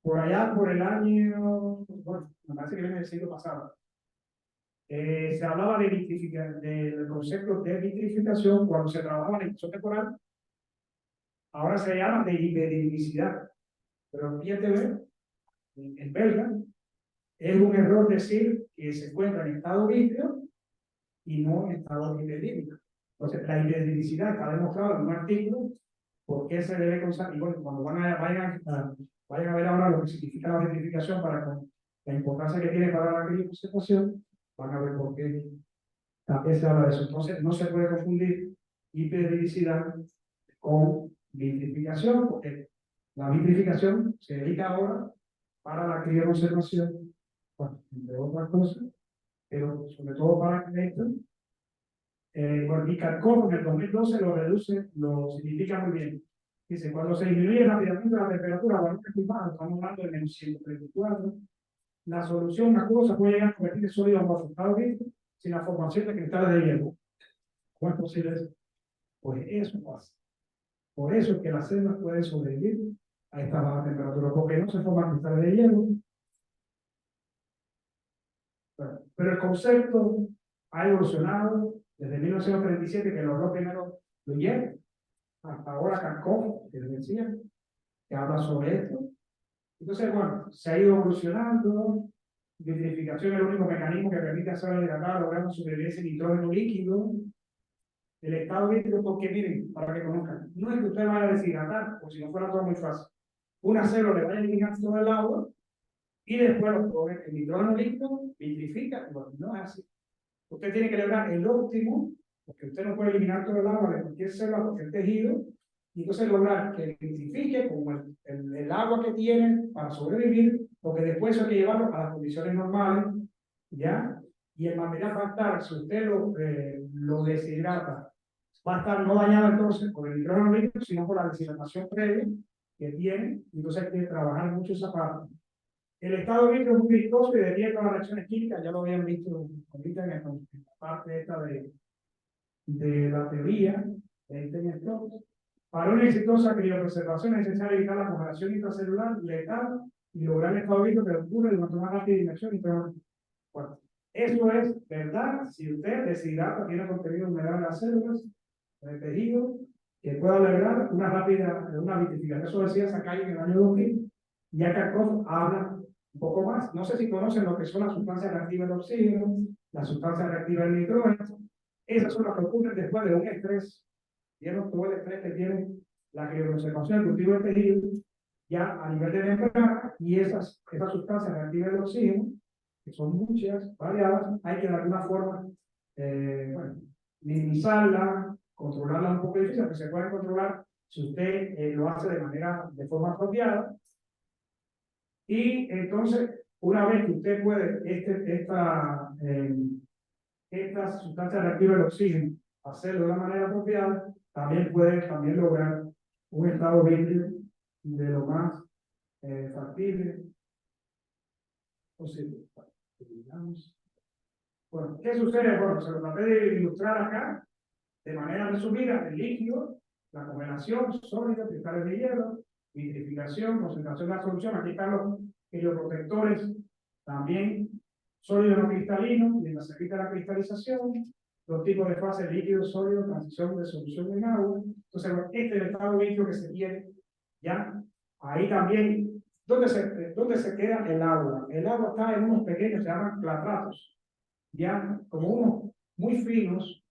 por allá por el año, bueno, me parece que viene del siglo pasado, se hablaba de del concepto de vitrificación cuando se trabajaba en el temporal. Ahora se llama de hiperhidricidad, pero fíjate ver, en belga, es un error decir que se encuentra en estado vítreo y no en estado hiperhídrico. Entonces, la hiperhidricidad está demostrado en un artículo por qué se debe considerar. Y bueno, cuando vayan a ver ahora lo que significa la vitrificación para la importancia que tiene para la crioconservación, van a ver por qué también se habla de eso. Entonces, no se puede confundir hiperhidricidad con vitrificación, porque la vitrificación se dedica ahora para la crioconservación, bueno, entre otras cosas, pero sobre todo para esto. Bueno, y Kharkov en el 2012 lo reduce, lo significa muy bien. Dice, cuando se disminuye rápidamente la temperatura, bueno, estamos hablando de menos 134, la solución acuosa puede llegar a convertirse en sólido amorfo sin la formación de cristales de hielo. ¿Cómo es posible eso? Pues eso pasa. Por eso es que las células pueden sobrevivir a esta baja temperatura, porque no se forman cristales de hielo. Bueno, pero el concepto ha evolucionado desde 1937, que logró primero lo hielo, hasta ahora Kharkov, que les decía, que habla sobre esto. Entonces, bueno, se ha ido evolucionando. Vitrificación es el único mecanismo que permite hacer hidratar, lograr sobrevivencia en nitrógeno líquido. El estado líquido, porque miren, para que conozcan, no es que usted vaya a deshidratar, porque si no fuera todo muy fácil. Una célula le va a eliminar todo el agua y después lo pone el nitrógeno líquido, vitrifica. Bueno, no es así. Usted tiene que lograr el óptimo, porque usted no puede eliminar todo el agua de cualquier célula, porque el tejido, y entonces lograr que vitrifique como el agua que tiene para sobrevivir, porque después hay que llevarlo a las condiciones normales, ¿ya? Y el material va a estar, si usted lo deshidrata, va a estar no dañado entonces por el nitrógeno líquido, sino por la deshidratación previa que tiene, y entonces hay que trabajar mucho esa parte. El estado líquido es muy viscoso y depende de las reacciones químicas, ya lo habían visto ahorita en la parte esta de la teoría de Einstein-Stokes. Para una exitosa criopreservación es necesario evitar la congelación intracelular letal y lograr el estado líquido que ocurre durante una rápida inmersión. Bueno, eso es verdad si usted deshidrata, tiene contenido de humedad en las células, en el tejido, que pueda lograr una rápida, una vitrificación. Eso decía Sakai en el año 2000. Ya Kharkov habla un poco más. No sé si conocen lo que son las sustancias reactivas del oxígeno, las sustancias reactivas del nitrógeno. Esas son las que ocurren después de un estrés. ¿Vieron todo el estrés que tiene la criopreservación, el cultivo del tejido, ya a nivel de membrana? Y esas sustancias reactivas del oxígeno, que son muchas, variadas, hay que de alguna forma bueno, minimizarla, controlarla un poco difícil, que se puede controlar si usted lo hace de forma apropiada. Y entonces, una vez que usted puede estas sustancias reactivas del oxígeno hacerlo de una manera apropiada, también puede lograr un estado líquido de lo más factible posible. Bueno, ¿qué sucede? Bueno, se lo traté de ilustrar acá de manera resumida: el líquido, la congelación, sólido, cristales de hielo, vitrificación, concentración de la solución. Aquí están los crioprotectores también, sólido no cristalino, mientras se evita la cristalización, los tipos de fases: líquido, sólido, transición de solución en agua. Entonces, bueno, este es el estado líquido que se tiene, ¿ya? Ahí también, ¿dónde se queda el agua? El agua está en unos pequeños, se llaman clatratos, ¿ya? Como unos muy finos,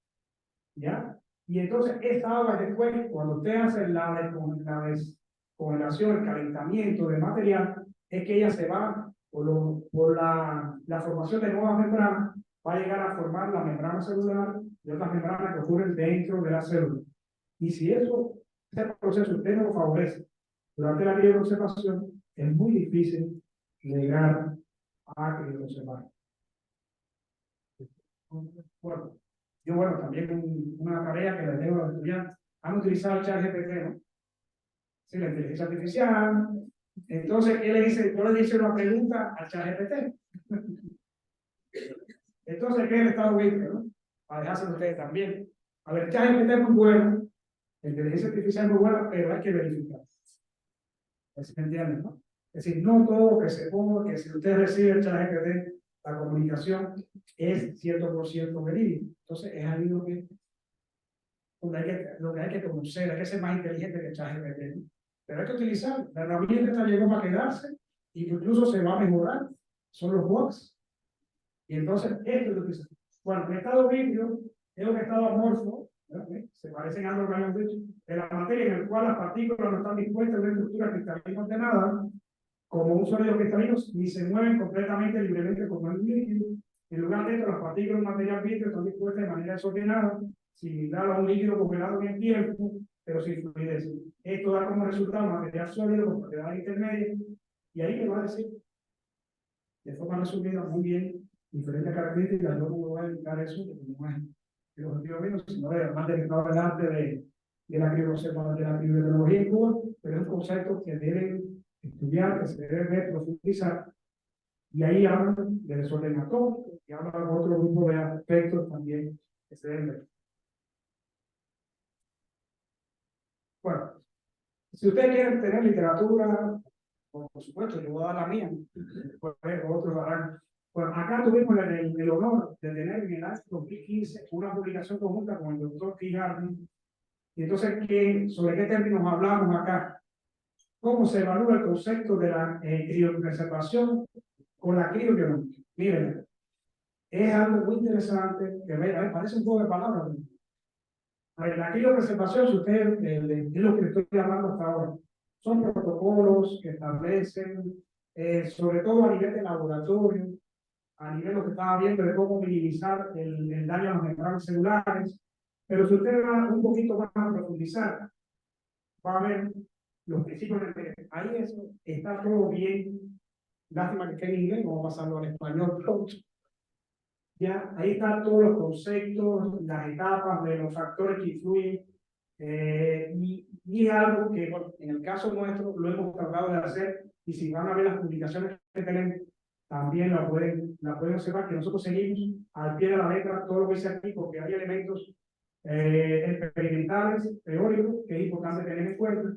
¿ya? Y entonces esa agua después, cuando usted hace la descongelación, el calentamiento del material, es que ella se va por la formación de nuevas membranas, va a llegar a formar la membrana celular y otras membranas que ocurren dentro de la célula. Y si ese proceso usted no lo favorece durante la criopreservación, es muy difícil llegar a criopreservar. Bueno, bueno, también una tarea que les dejo a los estudiantes: han utilizado el ChatGPT, ¿no? Sí, la inteligencia artificial. Entonces, yo le hice una pregunta al ChatGPT. Entonces, ¿qué es el estado líquido, no? Para dejárselo ustedes también. A ver, ChatGPT es muy bueno, la inteligencia artificial es muy buena, pero hay que verificar. ¿Se entiende, no? Es decir, no todo lo que se ponga, que si usted recibe el ChatGPT, la comunicación es 100% verídico. Entonces, es ahí lo que hay que conocer, hay que ser más inteligente que el ChatGPT, ¿no? Pero hay que utilizar. La herramienta esta llegó para quedarse y incluso se va a mejorar. Son los bots. Y entonces, esto es lo que se... Bueno, el estado líquido es un estado amorfo, ¿verdad? Se parecen a algo que habíamos dicho, de la materia en el cual las partículas no están dispuestas en una estructura cristalina ordenada, como un sólido cristalino, ni se mueven completamente libremente como un líquido. En lugar de esto, las partículas del material vítreo están dispuestas de manera desordenada, similar a un líquido congelado en el tiempo, pero sin fluidez. Esto da como resultado material sólido con propiedades intermedias. Y ahí le va a decir, de forma resumida, muy bien, diferentes características. Yo no me voy a dedicar a eso, porque no es el objetivo mío, sino además de que estaba delante de la criobiología en Cuba, pero es un concepto que deben estudiar, que se debe ver, profundizar. Y ahí hablan de desorden atómico y hablan de otro grupo de aspectos también que se deben ver. Bueno, si ustedes quieren tener literatura, por supuesto, yo voy a dar la mía, después otros darán. Bueno, acá tuvimos el honor de tener en el año 2015 una publicación conjunta con el doctor Keith Harvey. Y entonces, ¿sobre qué términos hablamos acá? ¿Cómo se evalúa el concepto de la criopreservación con la criobiología? Miren, es algo muy interesante que parece un juego de palabras. A ver, la criopreservación, si usted es lo que le estoy hablando hasta ahora, son protocolos que establecen, sobre todo a nivel de laboratorio, a nivel de lo que estaba viendo de cómo minimizar el daño a las membranas celulares. Pero si usted va un poquito más a profundizar, va a ver los principios de ahí eso está todo bien. Lástima que esté en inglés, vamos a pasarlo al español pronto. Ya, ahí están todos los conceptos, las etapas de los factores que influyen. Y algo que, bueno, en el caso nuestro lo hemos tratado de hacer, y si van a ver las publicaciones que tenemos, también la pueden observar, que nosotros seguimos al pie de la letra todo lo que dice aquí, porque hay elementos experimentales, teóricos, que es importante tener en cuenta.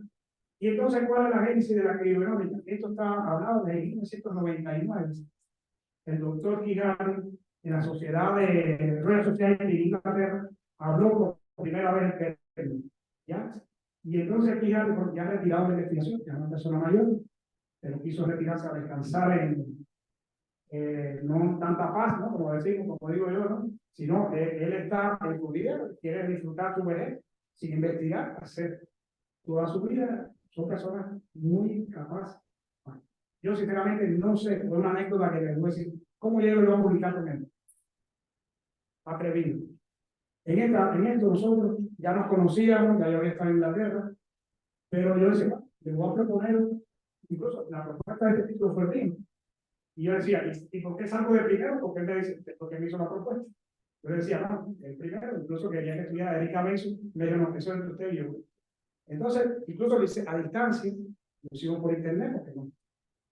Y entonces, ¿cuál es la génesis de la criogenómica? Esto está hablado desde 1999. El doctor Gigante, en la Sociedad de Royal Society de Inglaterra, habló por primera vez el término, ¿ya? Y entonces Gigante, porque ya ha retirado de la investigación, ya es una persona mayor, pero quiso retirarse a descansar no en tanta paz, ¿no? Como decimos, como digo yo, ¿no? Sino que él está en su vida, quiere disfrutar su vejez sin investigar, hacer toda su vida. Son personas muy capaces. Bueno, yo sinceramente no sé, fue una anécdota que les voy a decir, ¿cómo llego yo a publicar con él? Atrevido. En esto nosotros ya nos conocíamos, ya yo había estado en Inglaterra, pero yo decía, bueno, le voy a proponer, incluso la propuesta de este título fue mío. Y yo decía, ¿y por qué salgo de primero? Porque él me dice, porque me hizo la propuesta. Yo decía, no, el primero, incluso quería que estudiara Erika Mason, me dijo, no, eso es entre usted y yo. Entonces, incluso lo hice a distancia, lo hicimos por internet, porque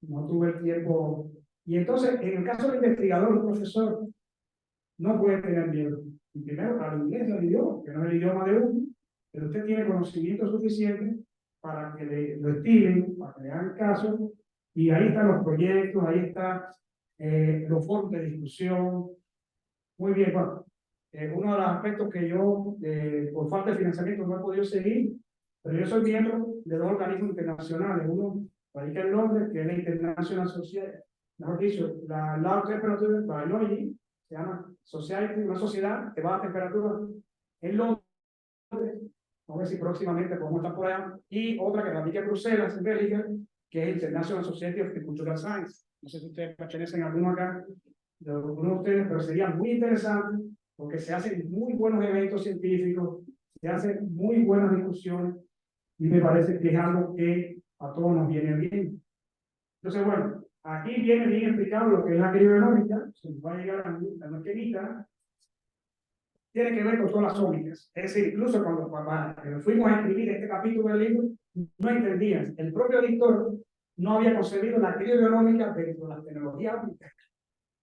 no tuve el tiempo. Y entonces, en el caso del investigador, el profesor, no puede tener miedo. Y primero, al inglés, al idioma, que no es el idioma de uno, pero usted tiene conocimiento suficiente para que lo estimen, para que le hagan caso, y ahí están los proyectos, ahí están los foros de discusión. Muy bien, bueno, uno de los aspectos que yo, por falta de financiamiento, no he podido seguir, pero yo soy miembro de dos organismos internacionales. Uno radica en Londres, que es la International Society, mejor dicho, la Low Temperature Biology, se llama Society, una sociedad que va a temperatura en Londres. Vamos a ver si próximamente podemos estar por allá. Y otra que radica en Bruselas, en Bélgica, que es International Society of Agricultural Science. No sé si ustedes pertenecen a alguno acá, de alguno de ustedes, pero sería muy interesante porque se hacen muy buenos eventos científicos, se hacen muy buenas discusiones y me parece que es algo que a todos nos viene bien. Entonces, bueno, aquí viene bien explicado lo que es la criogenómica, se nos va a llegar a la esquinita, tiene que ver con todas las ómicas. Es decir, incluso cuando fuimos a escribir este capítulo del libro, no entendían. El propio editor no había concebido la criogenómica dentro de las tecnologías ómicas.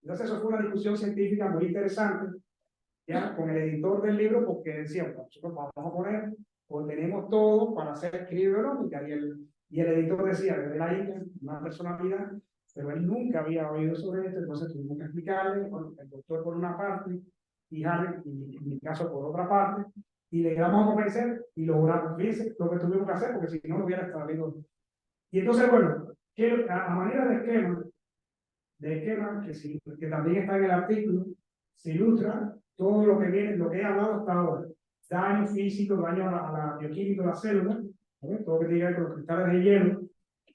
Entonces, eso fue una discusión científica muy interesante, ya, con el editor del libro, porque decía, pues, nosotros vamos a poner, o tenemos todo para hacer criogenómica, y el editor decía, desde la India, una personalidad, pero él nunca había oído sobre esto, entonces tuvimos que explicarle, bueno, el doctor por una parte, y Harry, y en mi caso por otra parte, y le damos a convencer, y logramos, fíjense lo que tuvimos que hacer, porque si no, no hubiera salido. Y entonces, bueno, a manera de esquema que también está en el artículo, se ilustra todo lo que viene, lo que he hablado hasta ahora. Daño físico, daño a la bioquímica de la célula, todo lo que tiene que ver con los cristales de hielo,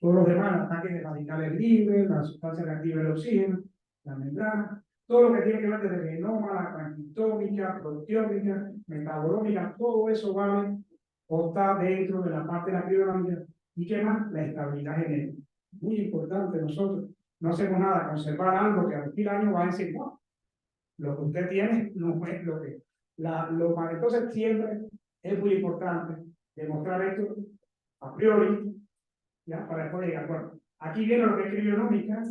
todos los demás, ataques de radicales libres, la sustancia reactiva del oxígeno, la membrana, todo lo que tiene que ver desde el genoma, la transcriptómica, proteómica, metabolómica, todo eso vale o está dentro de la parte de la criogenómica. ¿Y qué más? La estabilidad genética. Muy importante nosotros. No hacemos nada, conservar algo que a 1000 años va a decir, no, Lo que usted tiene no es lo que... entonces siempre es muy importante demostrar esto a priori, ya, para después llegar. Bueno, aquí viene lo que es crionómica,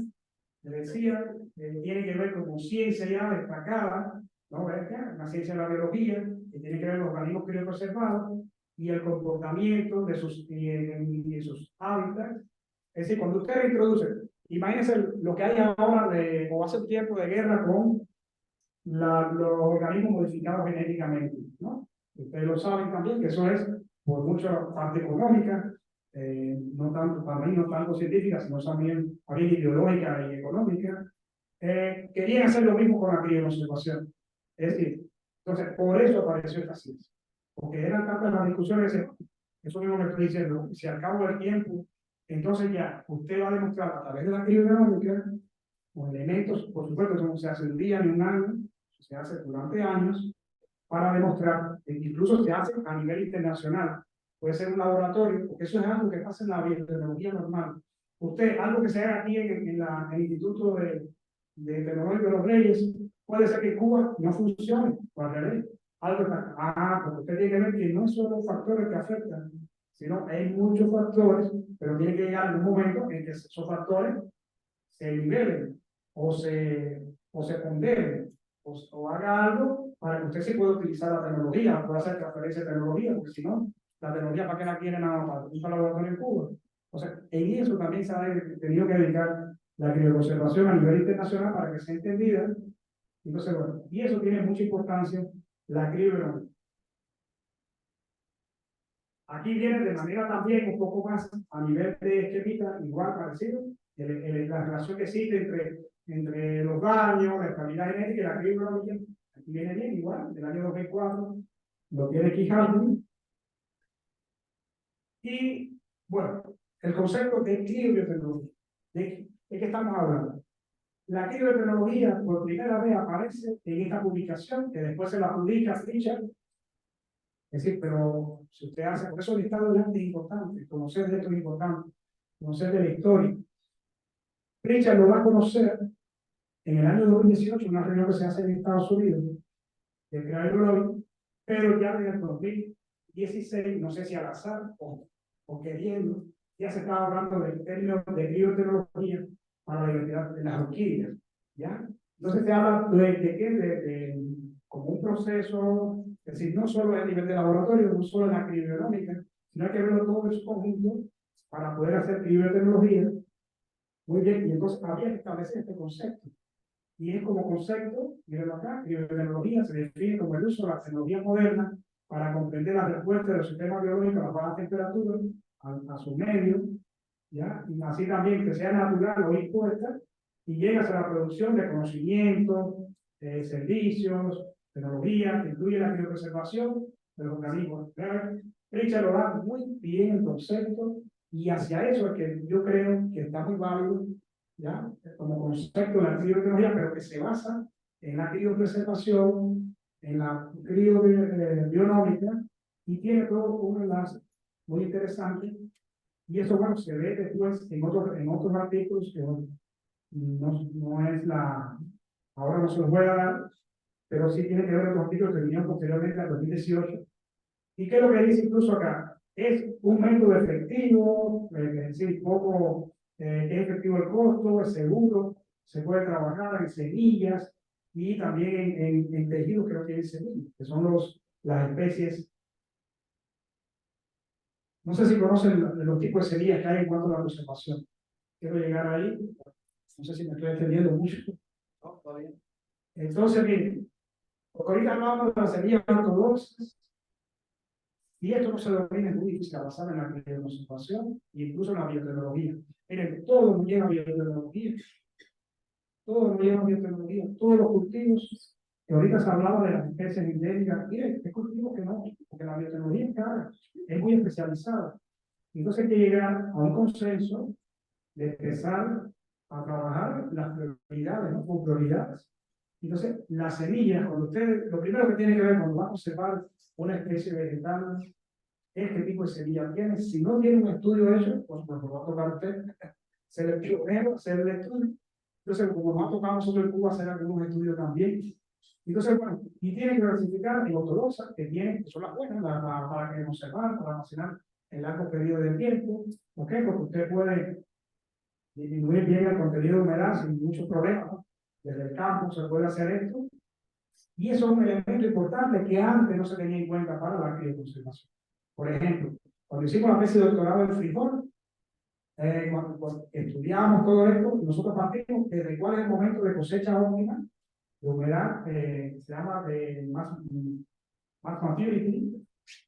le decía, tiene que ver con ciencia ya destacada, ¿no? La ciencia de la biología, que tiene que ver con los organismos criopreservados y el comportamiento de sus hábitats. Es decir, cuando usted reintroduce, imagínense lo que hay ahora o hace un tiempo de guerra con los organismos modificados genéticamente, ¿no? Ustedes lo saben también, que eso es por mucha parte económica, no tanto, para mí no tanto científica, sino también ideológica y económica. Querían hacer lo mismo con la crioconservación. Es decir, entonces, por eso apareció esta ciencia. Porque eran tantas las discusiones, eso mismo que estoy diciendo, si al cabo del tiempo, entonces ya usted va a demostrar a través de la criogenética, con elementos, por supuesto, eso no se hace un día ni un año, se hace durante años, para demostrar, incluso se hace a nivel internacional. Puede ser un laboratorio, porque eso es algo que pasa en la biotecnología normal. Usted, algo que se haga aquí en el Instituto de Tecnología de los Reyes, puede ser que en Cuba no funcione, o al revés. Algo está, porque usted tiene que ver que no son los factores que afectan, sino hay muchos factores, pero tiene que llegar un momento en que esos factores se nivelen o se ponderen o haga algo para que usted sí pueda utilizar la tecnología, pueda hacer transferencia de tecnología, porque si no, la tecnología para qué la quieren nada más, un laboratorio en Cuba. O sea, en eso también se ha tenido que dedicar la crioconservación a nivel internacional para que sea entendida. Entonces, bueno, y eso tiene mucha importancia, la criogenética. Aquí viene de manera también un poco más a nivel de esquemita, igual parecido, la relación que existe entre los daños, la estabilidad genética y la criogenética. Aquí viene bien, igual, del año 2004, lo tiene Keith. Y bueno, el concepto de criobiotecnología. ¿De qué estamos hablando? La criobiotecnología por primera vez aparece en esta publicación, que después se la publica Fischer. Es decir, pero si usted hace, por eso el estado de arte es importante, conocer de esto es importante, conocer de la historia. Richard lo va a conocer en el año 2018, una reunión que se hace en Estados Unidos, de crear el Global, pero ya en el 2016, no sé si al azar o queriendo, ya se estaba hablando del término de biotecnología para la identidad de las orquídeas, ¿ya? Entonces se habla de como un proceso, es decir, no solo a nivel de laboratorio, no solo en la criogenómica, sino hay que verlo todo en su conjunto para poder hacer biotecnología. Muy bien, y entonces había que establecer este concepto. Y es como concepto, mírenlo acá, criogenología se define como el uso de la tecnología moderna para comprender la respuesta de los sistemas biológicos a las bajas temperaturas, a su medio, ¿ya? Y así también que sea natural o impuesta, y llegas a la producción de conocimientos, servicios, tecnología, que incluye la criopreservación de los organismos. Richard lo da muy bien el concepto, y hacia eso es que yo creo que está muy válido, ¿ya? Como concepto de la criotecnología, pero que se basa en la criopreservación, en la criobionómica, y tiene todo un enlace muy interesante. Y eso, bueno, se ve después en otros artículos que bueno, no es la, ahora no se los voy a dar, pero sí tiene que ver con los artículos que vinieron posteriormente al 2018. ¿Y qué es lo que dice incluso acá? Es un método efectivo, es decir, poco es efectivo el costo, es seguro, se puede trabajar en semillas y también en tejidos que no tienen semillas, que son las especies. No sé si conocen los tipos de semillas que hay en cuanto a la conservación. Quiero llegar ahí. No sé si me estoy extendiendo mucho. No, está bien. Entonces, miren, porque ahorita hablamos de las semillas ortodoxas, y esto no se domina, es muy difícil basar en la conservación e incluso en la biotecnología. Miren, todo nos lleva a biotecnología. Todo nos lleva a biotecnología. Todos los cultivos, que ahorita se hablaba de las especies endémicas, miren, es cultivo que no, porque la biotecnología es cara, es muy especializada. Entonces hay que llegar a un consenso de empezar a trabajar las prioridades, ¿no? Con prioridades. Entonces, las semillas, cuando usted, lo primero que tiene que ver cuando va a observar una especie vegetal es qué tipo de semilla tiene. Si no tiene un estudio hecho, pues lo va a tocar a usted ser el pionero, hacer el estudio. Entonces, como nos ha tocado nosotros en Cuba hacer algunos estudios también Entonces, bueno, y tienen que clasificar en ortodoxas, que son las buenas, para que conservar, para almacenar en largo periodo de tiempo, ¿ok? Porque usted puede disminuir bien el contenido de humedad sin muchos problemas, ¿no? Desde el campo se puede hacer esto, y eso es un elemento importante que antes no se tenía en cuenta para la crioconservación. Por ejemplo, cuando hicimos la tesis de doctorado en frijol, cuando estudiamos todo esto, nosotros partimos de cuál es el momento de cosecha óptima, de humedad, se llama mass maturity,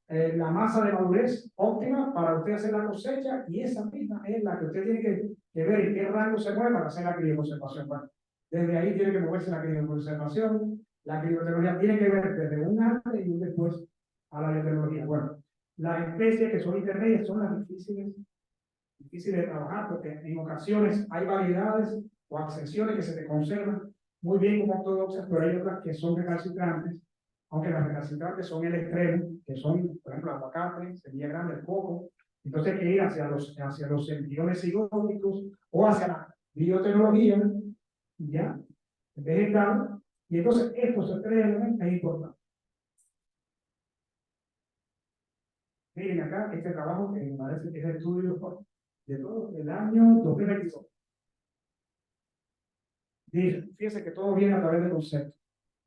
la masa de madurez óptima para usted hacer la cosecha, y esa misma es la que usted tiene que ver en qué rango se mueve para hacer la crioconservación. Bueno, desde ahí tiene que moverse la crioconservación. La biotecnología tiene que ver desde un antes y un después a la biotecnología. Bueno, las especies que son intermedias son las difíciles de trabajar, porque en ocasiones hay variedades o accesorios que se te conservan muy bien como ortodoxas, pero hay otras que son recalcitrantes, aunque las recalcitrantes son el extremo, que son, por ejemplo, el aguacate, semilla grande, el coco. Entonces hay que ir hacia los embriones zigóticos o hacia la biotecnología, ya, vegetal. Y entonces estos tres elementos es importante. Miren acá este trabajo que me parece que es el estudio de todo el año 2022. Dice, fíjense que todo viene a través de conceptos.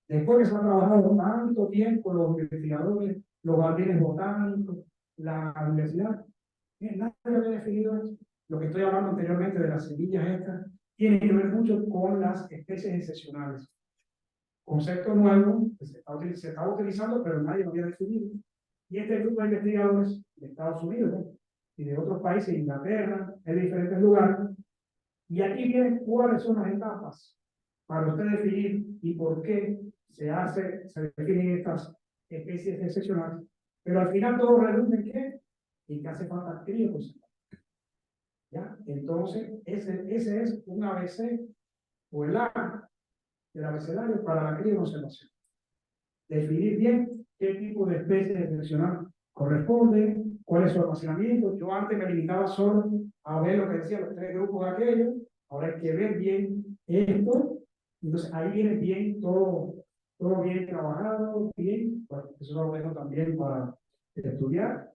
Después que se ha trabajado tanto tiempo, los investigadores, los jardines botánicos, la universidad, nadie había definido esto. Lo que estoy hablando anteriormente de las semillas estas, tiene que ver mucho con las especies excepcionales. Concepto nuevo que se estaba utilizando, pero nadie lo había definido. Y este grupo de investigadores de Estados Unidos, ¿no? Y de otros países, Inglaterra, de diferentes lugares. Y aquí vienen cuáles son las etapas para usted definir y por qué se definen estas especies excepcionales. Pero al final todo redunda en qué? En que hace falta crioconservación. ¿Ya? Entonces, ese es un ABC o el A del abecedario para la crioconservación. Definir bien qué tipo de especie excepcional corresponde, cuál es su almacenamiento. Yo antes me limitaba solo a ver lo que decían los tres grupos aquellos, ahora hay que ver bien esto. Entonces ahí viene bien todo bien trabajado, bien, bueno, eso lo dejo también para estudiar.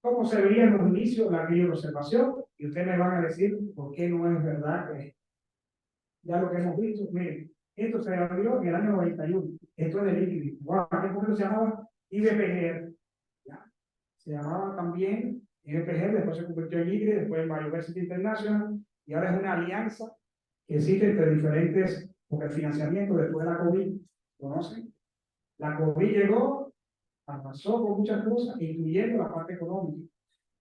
¿Cómo se veía en los inicios la crioconservación? Y ustedes me van a decir por qué no es verdad que ya lo que hemos visto. Miren, esto se abrió en el año 91. Esto es del ICRI. Bueno, ¿a qué momento se llamaba? IBPG. ¿Ya? Se llamaba también IBPG, después se convirtió en ICRI, después en Biodiversity International, y ahora es una alianza que existe entre diferentes, porque el financiamiento después de la COVID, ¿conocen? La COVID llegó, avanzó con muchas cosas, incluyendo la parte económica.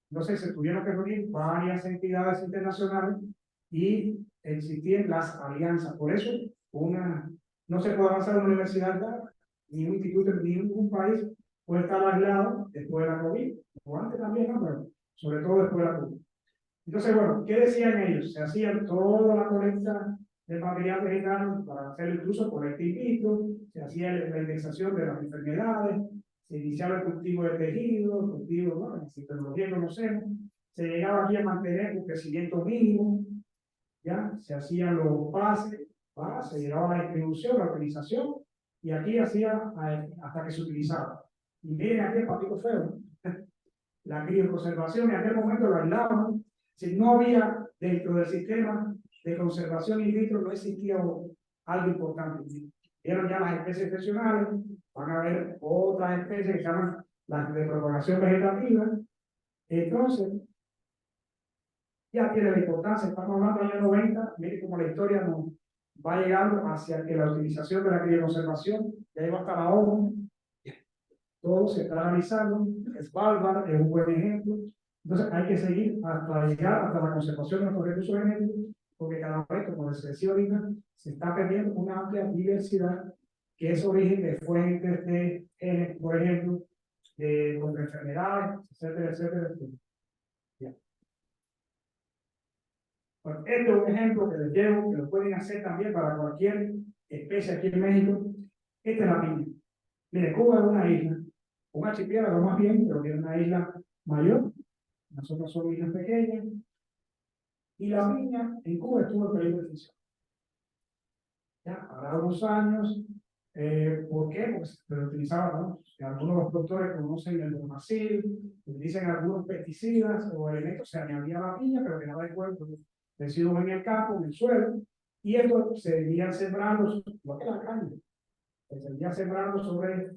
Entonces se tuvieron que reunir varias entidades internacionales y existían las alianzas. Por eso no se puede avanzar en una universidad, ni un instituto, ni ningún país puede estar aislado después de la COVID, o antes también, ¿no? Pero sobre todo después de la COVID. Entonces, bueno, ¿qué decían ellos? Se hacían toda la colecta de material vegetal para hacer incluso colecta in vitro, se hacía la indexación de las enfermedades, se iniciaba el cultivo de tejidos, el cultivo, ¿no? En tecnología conocemos, se llegaba aquí a mantener un crecimiento mínimo, ¿ya? Se hacían los pases, se llegaba a la distribución, la utilización, y aquí hacía hasta que se utilizaba. Y miren aquí el patito feo, ¿no? La crioconservación en aquel momento lo aislaban. Si no había dentro del sistema de conservación in vitro, no existía algo importante. Vieron ya las especies excepcionales, van a ver otras especies que se llaman las de propagación vegetativa. Entonces, ya tiene la importancia, estamos hablando del año 90, miren cómo la historia nos va llegando hacia que la utilización de la crioconservación, ya llegó hasta la ONU, todo se está analizando, Svalbard es un buen ejemplo. Entonces hay que seguir hasta llegar hasta la conservación de nuestros recursos genéticos, porque cada vez, como les decía ahorita, se está perdiendo una amplia diversidad que es origen de fuentes de genes, por ejemplo, contra enfermedades, etcétera, etcétera, etcétera. Ya. Bueno, este es un ejemplo que les llevo, que lo pueden hacer también para cualquier especie aquí en México. Esta es la piña. Mire, Cuba es una isla, un archipiélago más bien, pero que es una isla mayor. Nosotros somos islas pequeñas. Y la piña en Cuba estuvo en peligro de extinción. Ya, para unos años, ¿por qué? Porque se utilizaba, ¿no? Algunos de los doctores conocen el bromacil, utilizan algunos pesticidas o elementos, se añadía la piña, pero quedaba de cuerpo, residuos en el campo, en el suelo, y esto se seguían sembrando, igual que la caña, se seguía sembrando sobre,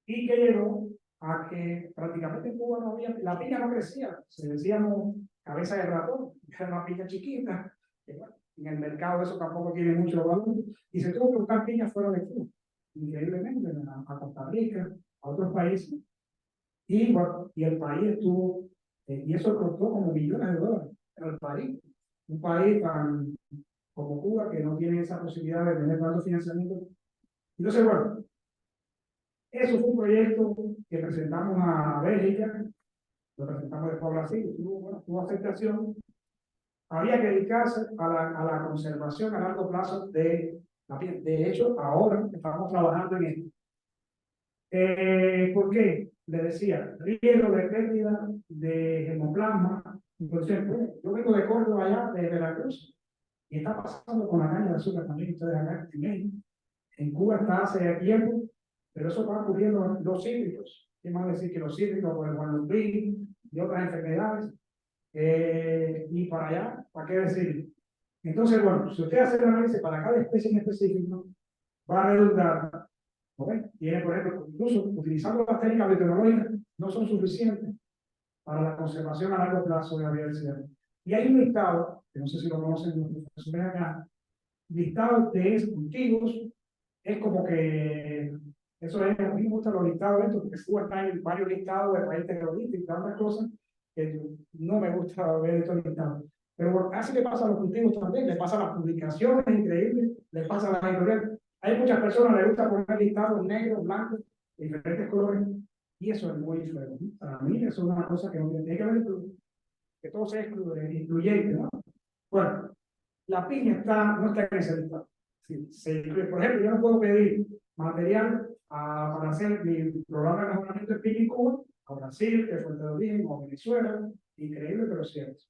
y que llegó a que prácticamente en Cuba no había, la piña no crecía, se decíamos cabeza de ratón, era una piña chiquita, que bueno, en el mercado eso tampoco tiene mucho valor, y se tuvo que buscar piñas fuera de Cuba, increíblemente, a Costa Rica, a otros países, y bueno, y el país estuvo, y eso costó como millones de dólares al país, un país tan como Cuba que no tiene esa posibilidad de tener tanto financiamiento. Entonces, bueno, eso fue un proyecto que presentamos a Bélgica, lo presentamos después a Brasil, tuvo, bueno, tuvo aceptación. Había que dedicarse a la conservación a largo plazo de la piel. De hecho, ahora estamos trabajando en esto. ¿Por qué? Le decía, riesgo de pérdida de hemoplasma. Entonces, pues, yo vengo de Córdoba allá, de Veracruz, y está pasando con la caña de azúcar también, ustedes acá en México. En Cuba está hace tiempo, pero eso va ocurriendo los cítricos. ¿Qué más decir que los cítricos por el guanodrín y otras enfermedades? Y para allá, ¿para qué decir? Entonces, bueno, si usted hace el análisis para cada especie en específico, va a redundar, ¿no? Tiene, por ejemplo, incluso utilizando las técnicas biotecnológicas, no son suficientes para la conservación a largo plazo de la biodiversidad. Y hay un listado, que no sé si lo conocen los profesores acá, listado de cultivos, es como que, eso es, a mí me gustan los listados de estos, porque Cuba está en varios listados de países terroristas y tantas cosas, que no me gusta ver estos listados. Pero bueno, así le pasa a los cultivos también, le pasa a las publicaciones increíbles, le pasa a las editoriales. Hay muchas personas que les gusta poner listados negros, blancos, de diferentes colores, y eso es muy feo. Para mí eso es una cosa que no tiene que ver, que todo sea incluyente, ¿no? Bueno, la piña no está en ese listado. Sí, por ejemplo, yo no puedo pedir material para hacer mi programa de mejoramiento de piña en Cuba, a Brasil, que fue de origen, o Venezuela, increíble, pero cierto.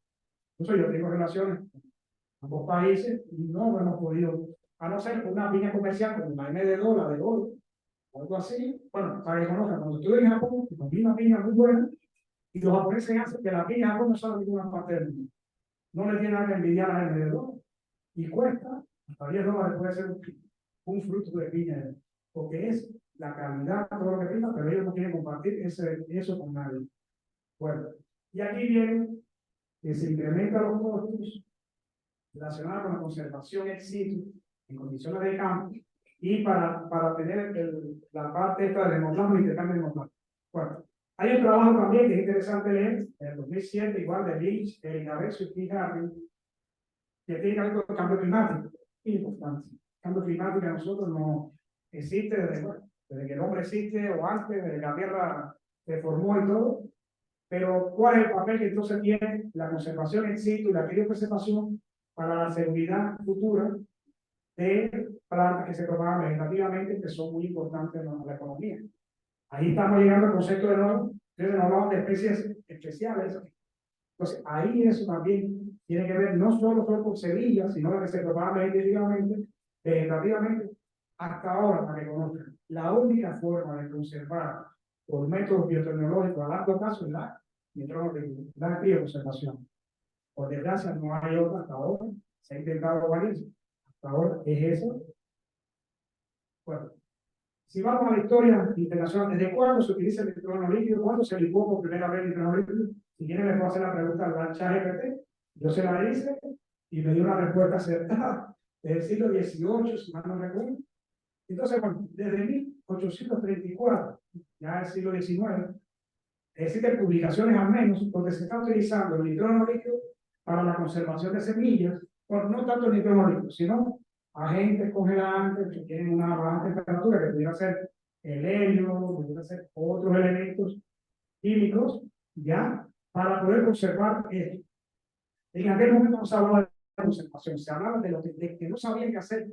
Entonces yo tengo relaciones con ambos países y no hemos podido, a no ser una piña comercial como la MD2, la de oro, o algo así. Bueno, para que conozcan, cuando estuve en Japón, comí una piña muy buena y los japoneses hacen que la piña en Japón no sale en ninguna parte del mundo. No le tiene nada que envidiar a la MD2 y cuesta hasta $10 puede ser un fruto de piña, porque es la calidad, todo lo que tenga, pero ellos no quieren compartir eso con nadie. Bueno, y aquí viene que se incrementan los costos relacionados con la conservación ex situ en condiciones de campo y para tener la parte esta del hemoplasma y intercambio de hemoplasma. Bueno, hay un trabajo también que es interesante leer, en el 2007, igual de Lynch, Gavezio y Harvey, que tiene que ver con el cambio climático. Importante. El cambio climático a nosotros no existe desde que el hombre existe o antes, desde que la Tierra se formó y todo. Pero ¿cuál es el papel que entonces tiene la conservación in situ y la criopreservación para la seguridad futura de plantas que se propagan vegetativamente, que son muy importantes en la economía? Ahí estamos llegando al concepto de nuevo, entonces hablamos de especies especiales. Entonces, ahí eso también tiene que ver no solo con semillas, sino la que se propagan vegetativamente, hasta ahora, para que conozcan. La única forma de conservar por métodos biotecnológicos a largo plazo es la crioconservación. Por desgracia, no hay otra hasta ahora. Se ha intentado varias. Hasta ahora es eso. Bueno, si vamos a la historia internacional, ¿desde cuándo se utiliza el nitrógeno líquido? ¿Cuándo se licuó por primera vez el nitrógeno líquido? Si quieren, les puedo hacer la pregunta al ChatGPT. Yo se la hice y me dio una respuesta acertada. Desde el siglo XVIII, si mal no recuerdo. Entonces, bueno, desde 1834, ya el siglo XIX, existen publicaciones al menos donde se está utilizando el nitrógeno líquido para la conservación de semillas, bueno, no tanto el nitrógeno líquido, sino agentes congelantes que tienen una baja temperatura, que pudiera ser el helio, pudiera ser otros elementos químicos, ya, para poder conservar esto. En aquel momento no se hablaba de la conservación, se hablaba de lo que no sabían qué hacer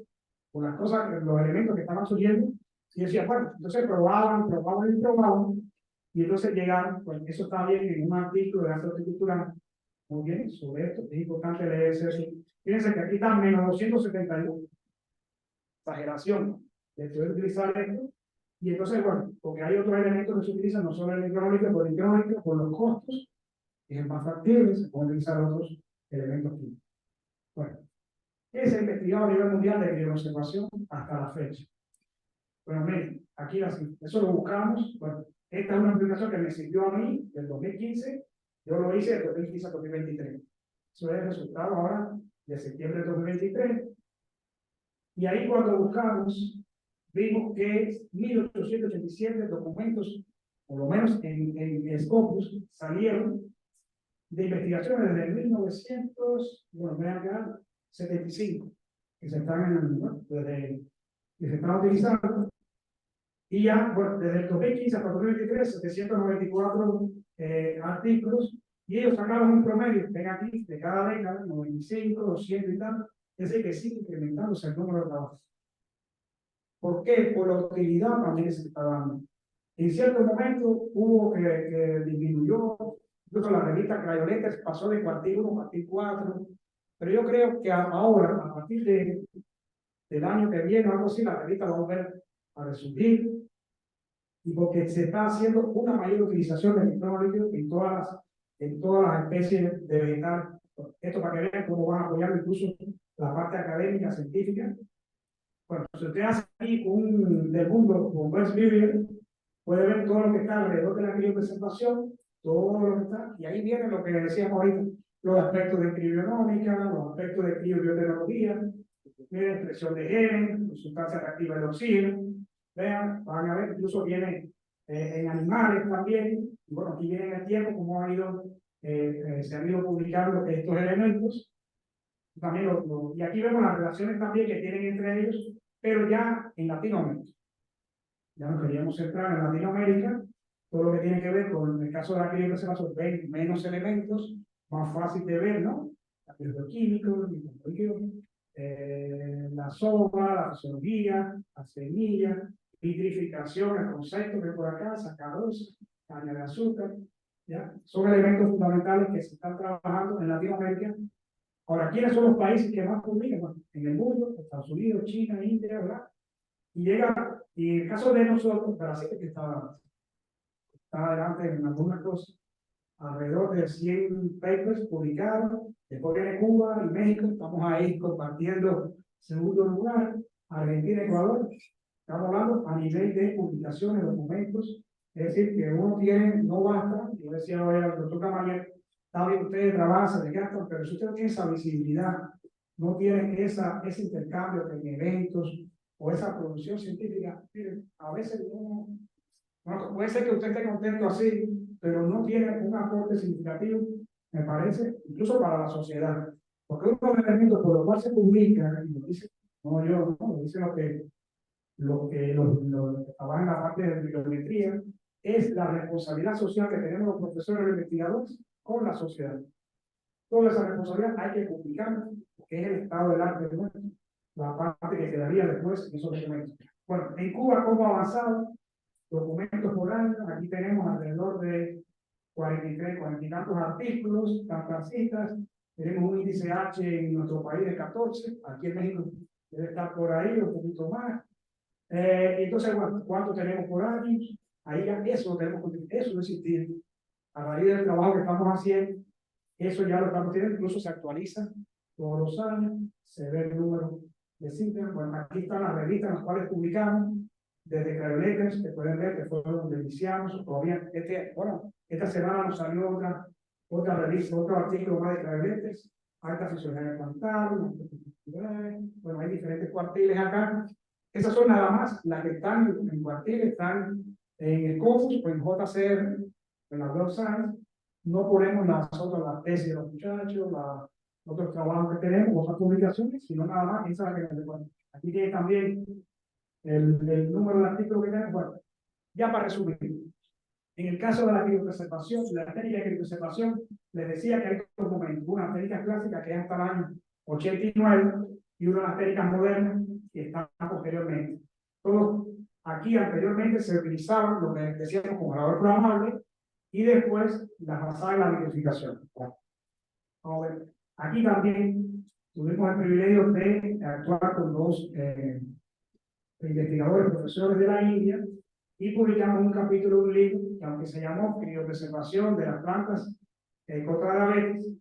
con las cosas, los elementos que estaban surgiendo, y decía, bueno, entonces probaban, y entonces llegaron, pues eso está bien en un artículo de horticultura, muy bien, sobre esto, es importante leerse eso. Fíjense que aquí está menos 271. exageración de poder utilizar esto. Y entonces, bueno, porque hay otros elementos que se utilizan, no solo electrónica, por electrónica, por los costos, que es más factible, se pueden utilizar otros elementos químicos. Bueno, ¿qué se ha investigado a nivel mundial de crioconservación hasta la fecha? Bueno, miren, aquí eso lo buscamos. Bueno, esta es una aplicación que me sirvió a mí del 2015, yo lo hice del 2015 al 2023. Eso es el resultado ahora de septiembre de 2023. Y ahí cuando buscamos, vimos que 1887 documentos, por lo menos en Scopus, salieron de investigaciones desde 1900, bueno, vean acá, 75, que se están, bueno, que se están utilizando. Y ya, bueno, desde el 2015 hasta el 2023, 794 artículos, y ellos sacaron un promedio, ven aquí, de cada década, 95, 200 y tal, es decir, que sigue incrementándose el número de trabajos. ¿Por qué? Por la utilidad también que se está dando. En cierto momento hubo que disminuyó, incluso la revista Crayoletters pasó de cuartil 1 a cuartil 4, pero yo creo que ahora, a partir del año que viene, algo así, la revista va a volver a resurgir, y porque se está haciendo una mayor utilización del nitrógeno líquido en todas las especies de vegetal. Esto para que vean cómo van a apoyar incluso la parte académica, científica. Bueno, si usted hace aquí del mundo con West River, puede ver todo lo que está alrededor de la criopreservación, todo lo que está, y ahí viene lo que decíamos ahorita, los aspectos de criobiológica, los aspectos de criobiotecnología, miren, expresión de genes, sustancia reactiva del oxígeno, vean, van a ver, incluso viene en animales también, y bueno, aquí viene en el tiempo cómo se han ido publicando estos elementos, también y aquí vemos las relaciones también que tienen entre ellos, pero ya en Latinoamérica. Ya nos queríamos centrar en Latinoamérica, todo lo que tiene que ver con el caso de la criopreservación, ven menos elementos, más fácil de ver, ¿no? Los químicos, la sopa, la fisiología, la semilla, vitrificación, el concepto que por acá, sacarosa, caña de azúcar, ¿ya? Son elementos fundamentales que se están trabajando en Latinoamérica. Ahora, ¿quiénes son los países que más publican? Bueno, en el mundo, Estados Unidos, China, India, ¿verdad? Y en el caso de nosotros, Brasil, que está adelante en algunas cosas, alrededor de 100 papers publicados, después viene Cuba y México, estamos ahí compartiendo segundo lugar, Argentina, Ecuador, estamos hablando a nivel de publicaciones, documentos, es decir, que uno tiene, no basta, yo decía hoy al doctor Camarero, está bien, ustedes trabajan, se desgastan, pero si usted no tiene esa visibilidad, no tiene ese intercambio en eventos, o esa producción científica, miren, a veces puede ser que usted esté contento así, pero no tiene un aporte significativo, me parece, incluso para la sociedad. Porque uno de los elementos por los cuales se publica, y lo dice, no yo, no, lo dice los que trabajan en la parte de bibliometría, es la responsabilidad social que tenemos los profesores e investigadores con la sociedad. Toda esa responsabilidad hay que publicarla, porque es el estado del arte nuestro, la parte que quedaría después en esos documentos. Bueno, en Cuba, ¿cómo ha avanzado? Documentos por año, aquí tenemos alrededor de 43, 40 y tantos artículos, tantas citas, tenemos un índice H en nuestro país de 14, aquí en México debe estar por ahí, un poquito más. Entonces, bueno, ¿cuánto tenemos por año? Ahí ya eso tenemos que eso no existir. A raíz del trabajo que estamos haciendo, eso ya lo estamos teniendo, incluso se actualiza todos los años, se ve el número de citas. Bueno, aquí están las revistas en las cuales publicamos, desde Crayoletters, que pueden ver que fueron donde iniciamos, todavía, esta semana nos salió otra revista, otro artículo más de Crayoletters, alta fisiología plantar, bueno, hay diferentes cuartiles acá. Esas son nada más las que están en cuartiles, están en el COFUS o en JCR, en las dos áreas. No ponemos las tesis de los muchachos, los otros trabajos que tenemos, otras publicaciones, sino nada más, esa es la que nos recuerda. Aquí tiene también el número de artículos que tenemos. Bueno, ya para resumir, en el caso de la criopreservación, la técnica de criopreservación, les decía que hay dos momentos, una técnica clásica que es hasta el año 89 y una de las técnicas modernas que están posteriormente. Todos aquí anteriormente se utilizaban lo que decíamos como grabador programable y después las basadas en la vitrificación. Aquí también tuvimos el privilegio de actuar con dos investigadores, profesores de la India, y publicamos un capítulo de un libro que, aunque se llamó Criopreservación de las plantas contra la diabetes,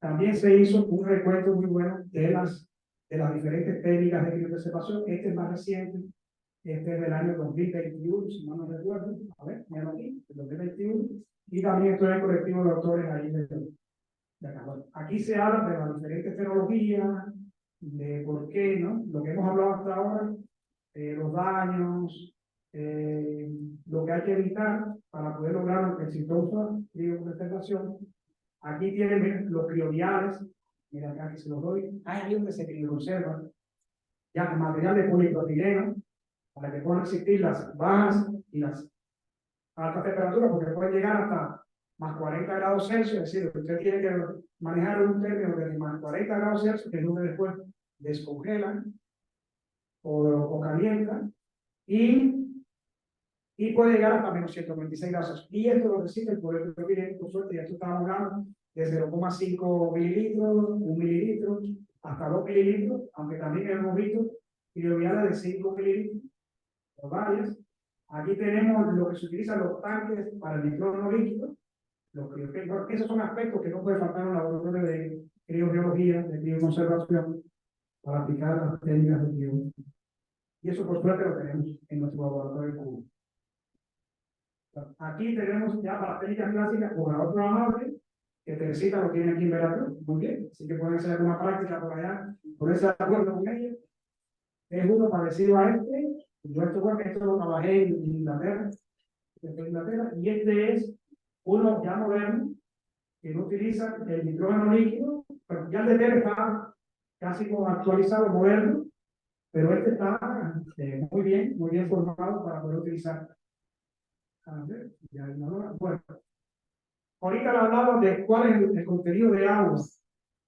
también se hizo un recuento muy bueno de las diferentes técnicas de criopreservación. Este es más reciente, este es del año 2021, si no me recuerdo. A ver, mira aquí, el 2021. Y también estoy en el colectivo de autores ahí de acá. Bueno, aquí se habla de las diferentes tecnologías, de por qué, ¿no? Lo que hemos hablado hasta ahora, los daños, lo que hay que evitar para poder lograr una exitosa criopreservación. Aquí tienen los criodiales, mira acá que se los doy. Ahí donde se crioconserva, ya con material de polipropileno, para que puedan existir las bajas y las altas temperaturas, porque pueden llegar hasta más 40 grados Celsius, es decir, usted tiene que manejar un término de más 40 grados Celsius, que nunca después descongelan o calientan, y puede llegar hasta menos 126 grados Celsius. Y esto lo resiste el polipropileno, por suerte, ya esto estamos hablando de 0,5 mililitros, 1 mililitro, hasta 2 mililitros, aunque también hemos visto criodiales de 5 mililitros, o varias. Aquí tenemos lo que se utiliza los tanques para el nitrógeno líquido. Esos son aspectos que no puede faltar en un laboratorio de criobiología, de crioconservación, para aplicar las técnicas de crio. Y eso por suerte lo tenemos en nuestro laboratorio de Cuba. Aquí tenemos ya para las técnicas clásicas operador programable, que Teresita lo tiene aquí en Veracruz, muy bien, así que pueden hacer alguna práctica por allá, ponerse de acuerdo con ella. Es uno parecido a este. Yo esto lo trabajé en Inglaterra, y este es uno ya moderno, que no utiliza el nitrógeno líquido, pero ya el de TER está casi como actualizado, moderno, pero este está muy bien formado para poder utilizar. A ver, ya no, bueno, ahorita le hablaba de cuál es el contenido de agua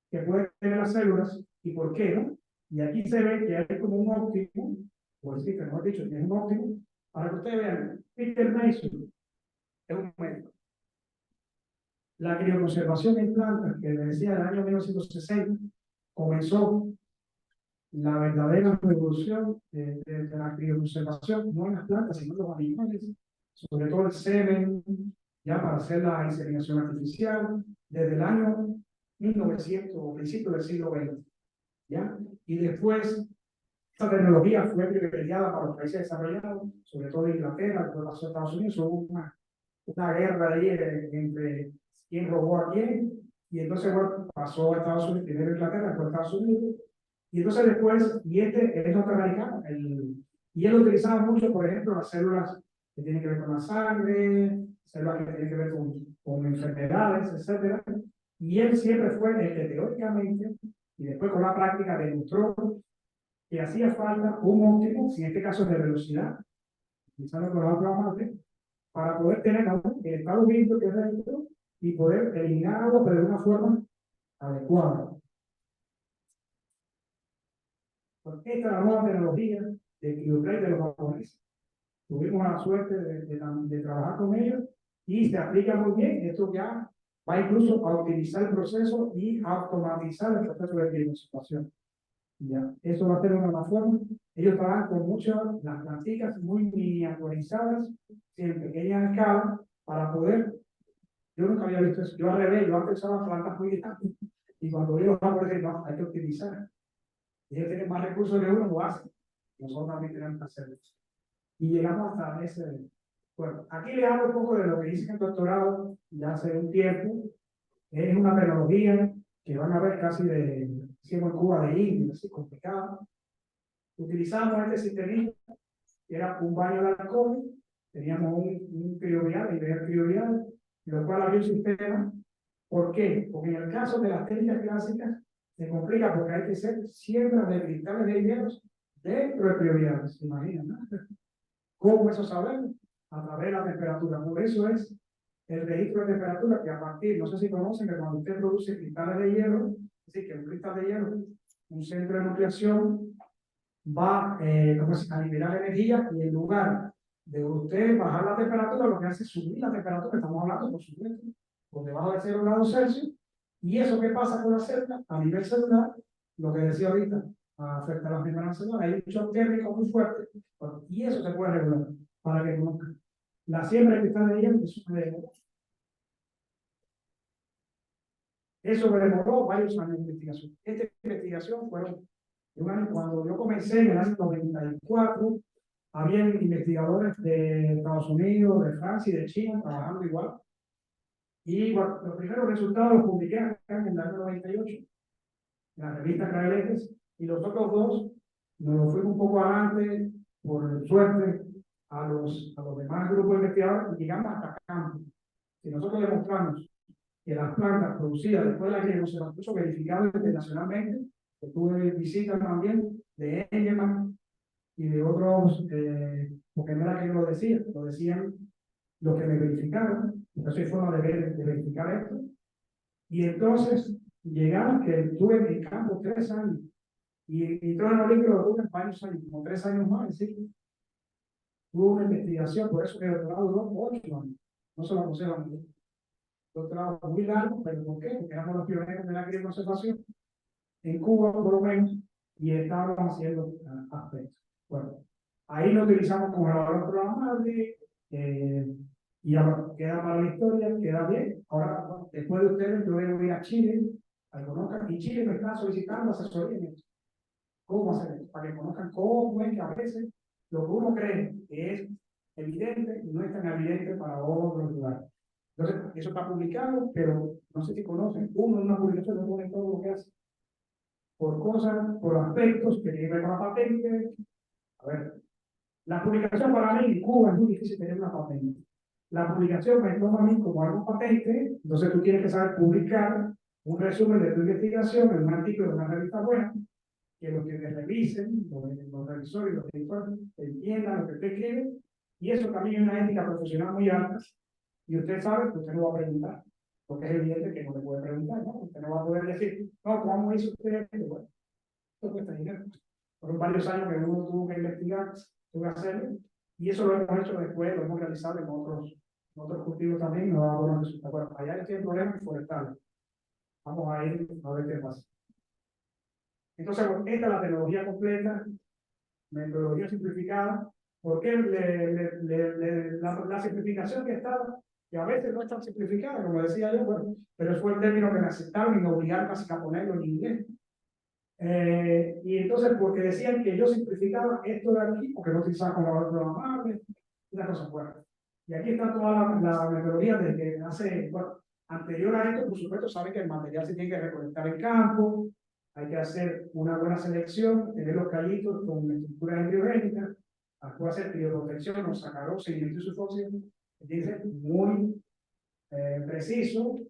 que pueden tener las células y por qué, ¿no? Y aquí se ve que hay como un óptimo, o sí, que mejor dicho, que es un óptimo, para que ustedes vean. Peter Mason es un médico. La crioconservación en plantas, que les decía, en el año 1960, comenzó la verdadera revolución de la crioconservación, no en las plantas, sino en los animales, sobre todo el semen, ya para hacer la inseminación artificial, desde el año 1900 o principios del siglo XX. ¿Ya? Y después, esta tecnología fue privilegiada para los países desarrollados, sobre todo Inglaterra, después pasó a Estados Unidos, hubo una guerra ahí entre quién robó a quién, y entonces bueno, pasó a Estados Unidos, primero Inglaterra, después Estados Unidos, y entonces después, y este es norteamericano, y él utilizaba mucho, por ejemplo, las células que tienen que ver con la sangre, células que tienen que ver con enfermedades, etcétera, y él siempre fue el que teóricamente, y después con la práctica demostró que hacía falta un óptimo, si en este caso es de velocidad, utilizando con los programas, para poder tener el estado limpio que es dentro y poder eliminar agua, pero de una forma adecuada. Porque esta es la nueva tecnología de criotrade de los japoneses. Tuvimos la suerte de trabajar con ellos y se aplica muy bien. Esto ya va incluso a optimizar el proceso y a automatizar el proceso de crioconservación. Ya, eso va a ser una de las formas. Ellos trabajan con muchas las plantitas muy miniaturizadas, en pequeña escala, para poder. Yo nunca había visto eso. Yo al revés, yo antes usaba plantas muy grandes. Y cuando ellos van a decir, no, hay que optimizar. Ellos tienen más recursos que uno, lo hacen. Nosotros también tenemos que hacerlo. Y llegamos hasta ese. Bueno, aquí le hablo un poco de lo que hice en el doctorado ya hace un tiempo. Es una tecnología que van a ver casi hicimos en Cuba de India, así complicado. Utilizamos este sistema, que era un baño de alcohol, teníamos un criovial, ideal criovial, en lo cual había un sistema. ¿Por qué? Porque en el caso de las técnicas clásicas se complica porque hay que hacer siembras de cristales de hielos dentro de crioviales. ¿Se imaginan? ¿No? ¿Cómo eso sabemos? A través de la temperatura. Por eso es el registro de temperatura que a partir, no sé si conocen que cuando usted produce cristales de hielo, es decir, que un cristal de hielo, un centro de nucleación, va a liberar energía y en lugar de usted bajar la temperatura, lo que hace es subir la temperatura, estamos hablando por supuesto, por debajo de 0 grados Celsius, y eso que pasa con la célula a nivel celular, lo que decía ahorita, afecta a las membranas celulares. Hay un shock térmico muy fuerte y eso se puede regular para que conozcan. La siembra que está leyendo es una de eso me demoró varios años de investigación. Esta investigación fueron de un año, cuando yo comencé en el año 94, habían investigadores de Estados Unidos, de Francia y de China trabajando igual. Y bueno, los primeros resultados los publiqué acá en el año 98, en la revista Craveles, y los otros dos nos fuimos un poco adelante, por suerte, a los demás grupos de investigadores y llegamos hasta campo. Si nosotros demostramos que las plantas producidas después de la crianza, incluso verificado internacionalmente, que tuve visitas también de Engelmann y de otros, porque no era que yo lo decía, lo decían los que me verificaron, entonces hay forma de verificar esto. Y entonces llegamos que tuve en el campo 3 años, y todo el libro lo tuve en varios años, como 3 años más, ¿sí? Tuve una investigación, por eso que el doctorado duró 8 años, no se lo aconsejo a mí. Doctorado muy largo, pero ¿por qué? Porque éramos los pioneros de la crioconservación en Cuba, por lo menos, y estábamos haciendo aspectos. Bueno, ahí lo utilizamos como evaluador programable, y ahora queda para la historia, queda bien. Ahora, bueno, después de ustedes, yo voy a ir a Chile, a conozcan, y Chile me está solicitando asesoría en esto. ¿Cómo hacer esto? Para que conozcan cómo es que a veces lo que uno cree que es evidente no es tan evidente para otros lugares. Entonces, eso está publicado, pero no sé si conocen, uno en una publicación no pone todo lo que hace, por cosas, por aspectos que tienen que ver con la patente. A ver, la publicación para mí en Cuba es muy difícil tener una patente. La publicación me toma a mí como algo patente, entonces tú tienes que saber publicar un resumen de tu investigación en un artículo de una revista buena, que los que te revisen, los revisores, los editores, entiendan lo que usted escribe, y eso también es una ética profesional muy alta, y usted sabe que usted no va a preguntar, porque es evidente que no le puede preguntar, ¿no? Usted no va a poder decir, no, ¿cómo hizo usted esto? Bueno, esto cuesta dinero. Fueron varios años que uno tuvo que investigar, tuvo que hacerlo, y eso lo hemos hecho después, lo hemos realizado en otros cultivos también, no da buenos resultados. Bueno, allá tiene problemas forestales. Vamos a ir a ver qué pasa. Entonces, bueno, esta es la tecnología completa, metodología simplificada. ¿Por qué la simplificación que estaba, que a veces no es tan simplificada, como decía yo, bueno, pero fue el término que me aceptaron y me obligaron casi a ponerlo en inglés. Y entonces, porque decían que yo simplificaba esto de aquí, porque no utilizaba como programable, una cosa fuera. Y aquí está toda la metodología desde que hace, bueno, anterior a esto, por supuesto, sabe que el material se tiene que recolectar en campo, hay que hacer una buena selección, tener los callitos con estructuras embriogénicas, después hacer crioprotección o sacarosa y sulfoxia, tiene que ser muy preciso.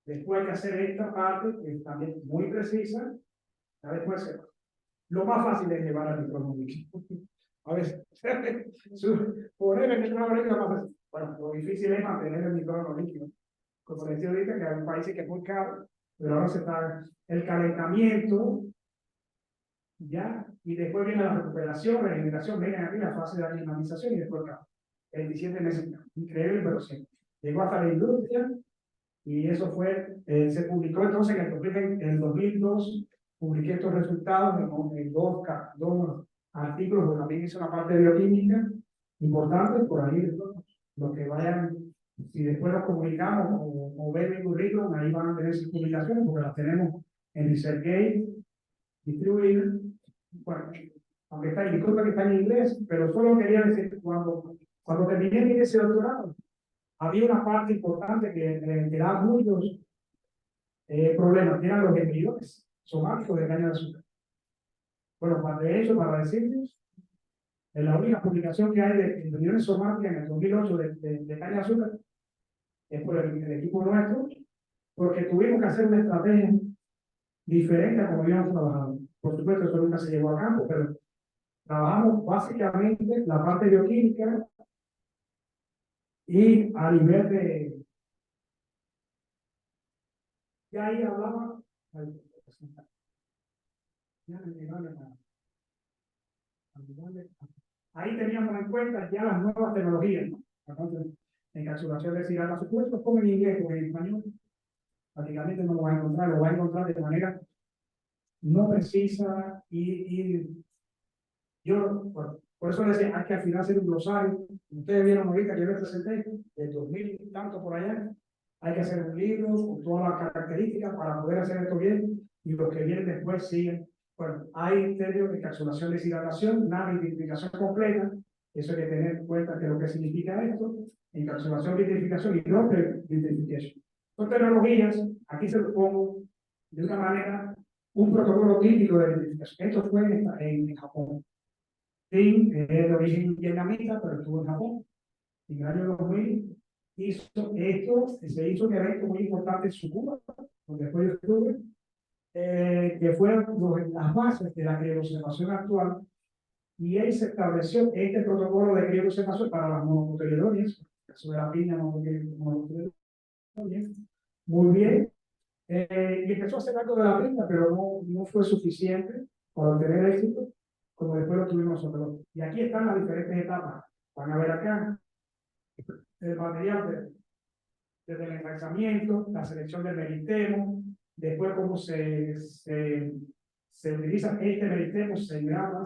Después hay que hacer esta parte, que es también muy precisa. Después, lo más fácil es llevar al micrófono. A ver, poner el micrófono líquido más fácil. Bueno, lo difícil es mantener el micrófono líquido. Como decía ahorita, que hay países que es muy caro, pero ahora se está el calentamiento, ya, y después viene la recuperación, regeneración, viene aquí la fase de animalización y después el 27 meses. Increíble, pero sí. Llegó hasta la industria y eso fue, se publicó entonces en el 2002, publiqué estos resultados en dos artículos, porque también hice una parte de bioquímica importante, por ahí los que vayan, si después los comunicamos o ven mi currículum, ahí van a tener sus publicaciones, porque las tenemos en ResearchGate, distribuidas. Bueno, aunque está, disculpa que está en inglés, pero solo quería decir, cuando terminé ese doctorado, había una parte importante que da muchos problemas, que eran los embriones somáticos de caña de azúcar. Bueno, de hecho, para decirles, en la única publicación que hay de embriones somáticos en el 2008 de caña de azúcar es por el equipo nuestro, porque tuvimos que hacer una estrategia diferente a como habíamos trabajado. Por supuesto, eso nunca se llevó a cabo, pero trabajamos básicamente la parte bioquímica y a nivel de... Y ahí hablaba... Ahí teníamos en cuenta ya las nuevas tecnologías, ¿no? Encapsulación de cigarros, por supuesto, como en inglés o en español, prácticamente no lo va a encontrar, lo va a encontrar de manera no precisa y yo, por eso les decía, hay que al final hacer un glosario. Ustedes vieron ahorita que yo les presenté, de 2000 y tanto por allá, hay que hacer un libro con todas las características para poder hacer esto bien y los que vienen después siguen. Bueno, hay términos de encapsulación, deshidratación, nada de vitrificación completa, eso hay que tener en cuenta que lo que significa esto, encapsulación, vitrificación y doble vitrificación. Son tecnologías, aquí se lo pongo de una manera, un protocolo típico de vitrificación. Esto fue en Japón. Sí, es de origen vietnamita, pero estuvo en Japón. En el año 2000 hizo esto, se hizo un evento muy importante en Tsukuba, donde después yo estuve, que fueron las bases de la crioobservación actual, y ahí se estableció este protocolo de crioobservación para las monocotiledonias, en el caso de la piña monocotiledonia, muy bien, y empezó a hacer algo de la piña, pero no fue suficiente para obtener éxito, como después lo tuvimos nosotros. Y aquí están las diferentes etapas. Van a ver acá el material desde el enraizamiento, la selección del meritemo, después cómo se utiliza este meritemo, se graba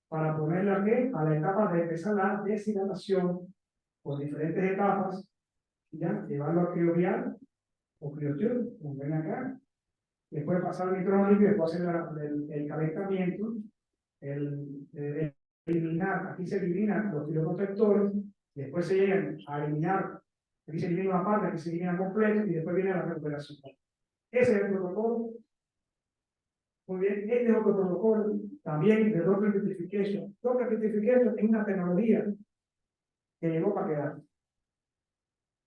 para ponerle aquí a la etapa de empezar la deshidratación por diferentes etapas, ya, llevarlo a crioviar o criotur, como ven acá, después pasar al nitrógeno y después hacer el calentamiento, eliminar, aquí se eliminan los crioprotectores, después se llegan a eliminar, aquí se elimina una parte, aquí se elimina completo y después viene la recuperación. Ese es el protocolo. Muy bien, este es otro protocolo también de Doppler vitrification. Doppler vitrification es una tecnología que llegó para quedar.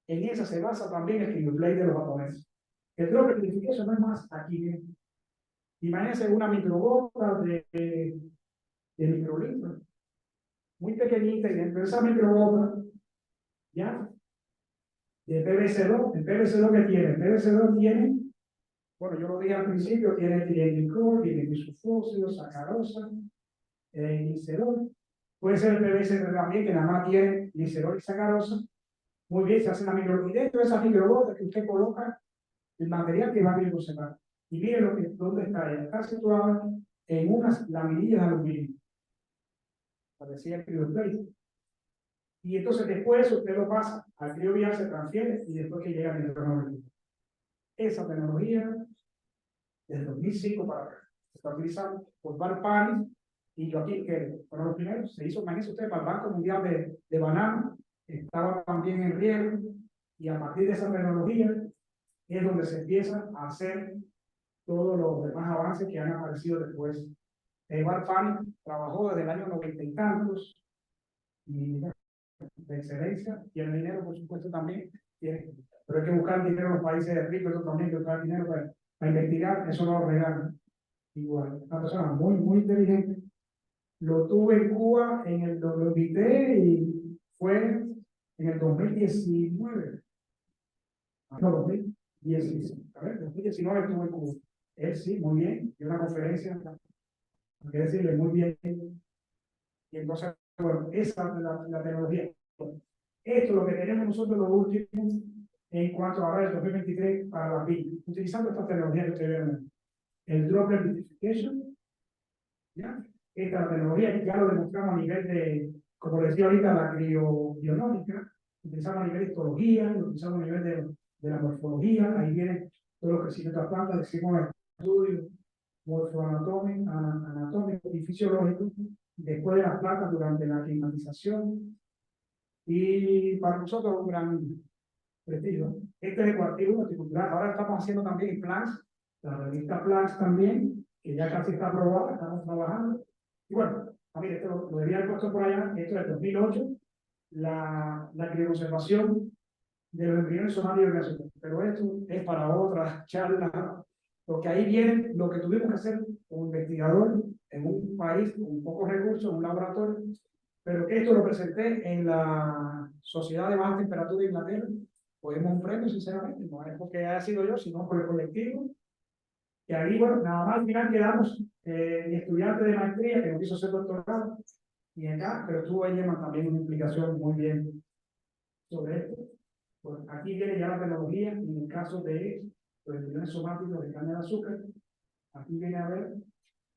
En esa se basa también el cryoblade de los japoneses. El Doppler vitrification no es más aquí bien. Imagínense una microgota de microlitro, muy pequeñita, y dentro de esa microgota, ya, de PVC2, el PVC2 que tiene, el PVC2 tiene, bueno, yo lo dije al principio, tiene etilenglicol, tiene bisufósilo, sacarosa, glicerol, puede ser el PVC también, que nada más tiene glicerol y sacarosa. Muy bien, se hace una microgota, y dentro de esas microgotas que usted coloca el material que va a separar. Y mire dónde está ella, está situada en unas laminillas de aluminio, parecía el crioplate. Y entonces después usted lo pasa al crioviar, se transfiere y después que llega al nitrógeno. Esa tecnología, desde 2005 para acá, se está utilizando por Barpanis y Joaquín Keller. Fueron los primeros, se hizo, imagínense usted, para el Banco Mundial de Banano, estaba también en riesgo, y a partir de esa tecnología es donde se empieza a hacer todos los demás avances que han aparecido después. Barpanis trabajó desde el año 90 y tantos, y de excelencia, tiene dinero, por supuesto, también, tiene, pero hay que buscar dinero en los países ricos, eso también, hay que buscar dinero para investigar, eso no lo regalan. Igual, una persona muy, muy inteligente. Lo tuve en Cuba, lo invité y fue en el 2019. No, 2019. A ver, 2019 estuve en Cuba. Él sí, muy bien, dio una conferencia, hay que decirle, muy bien. Y entonces, bueno, esa es la tecnología. Esto es lo que tenemos nosotros los últimos en cuanto a ahora el 2023 para la PIB, utilizando esta tecnología que ustedes ven. El Droplet Vitrification, ¿ya? Esta tecnología ya lo demostramos a nivel de, como decía ahorita, la criobionómica, utilizamos a nivel de histología, lo utilizamos a nivel de la morfología, ahí viene todo lo que sirve la planta, decimos estudio morfoanatómico y fisiológico, después de las plantas durante la climatización, y para nosotros un gran prestigio. Este es el cuartil horticultural. Ahora estamos haciendo también Plants, la revista Plants también, que ya casi está aprobada, estamos trabajando. Y bueno, a mí esto lo debía haber puesto por allá, esto es el 2008, la crioconservación de los embriones somatios de azúcar. Pero esto es para otra charla, porque ahí viene lo que tuvimos que hacer como investigador en un país con pocos recursos, en un laboratorio, pero que esto lo presenté en la Sociedad de Baja Temperatura de Inglaterra. Podemos un premio, sinceramente, no es porque haya sido yo, sino por el colectivo. Y ahí, bueno, nada más al final quedamos mi estudiante de maestría que no quiso ser doctorado, y acá, pero tuvo ella también una implicación muy bien sobre esto. Bueno, aquí viene ya la tecnología, en el caso de los embriones somáticos de caña de azúcar, Aquí viene a ver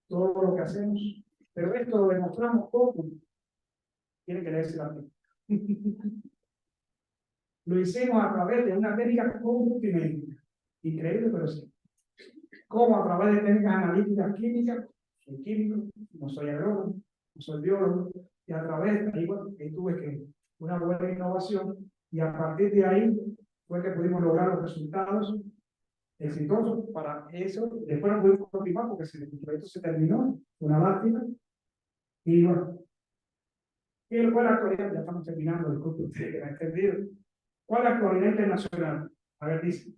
todo lo que hacemos, pero esto lo demostramos poco. Tienen que leerse la técnica. Lo hicimos a través de una técnica multimédica. Increíble, pero sí. Como a través de técnicas analíticas químicas, soy químico, no soy agrónomo, no soy biólogo, y a través de ahí, bueno, ahí tuve que una buena innovación, y a partir de ahí fue que pudimos lograr los resultados exitosos para eso. Después no pudimos continuar porque el proyecto se terminó, una lástima, y bueno, ¿qué fue la actualidad? Ya estamos terminando, disculpe usted que me ha entendido. ¿Cuál es la actualidad internacional? A ver, dice.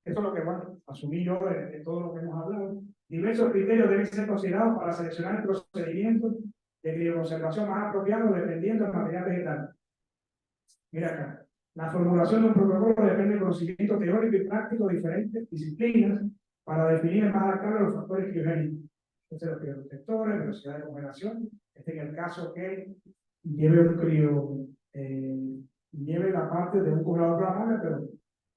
Esto es lo que, bueno, asumí yo de todo lo que hemos hablado. Diversos criterios deben ser considerados para seleccionar el procedimiento de crioconservación más apropiado dependiendo del material vegetal. Mira acá. La formulación de un protocolo depende del conocimiento teórico y práctico de diferentes disciplinas para definir el más adaptable a los factores criogénicos. Entonces, los crioprotectores, velocidad de congelación, este en el caso que lleve un lleve la parte de un congelador plasmable,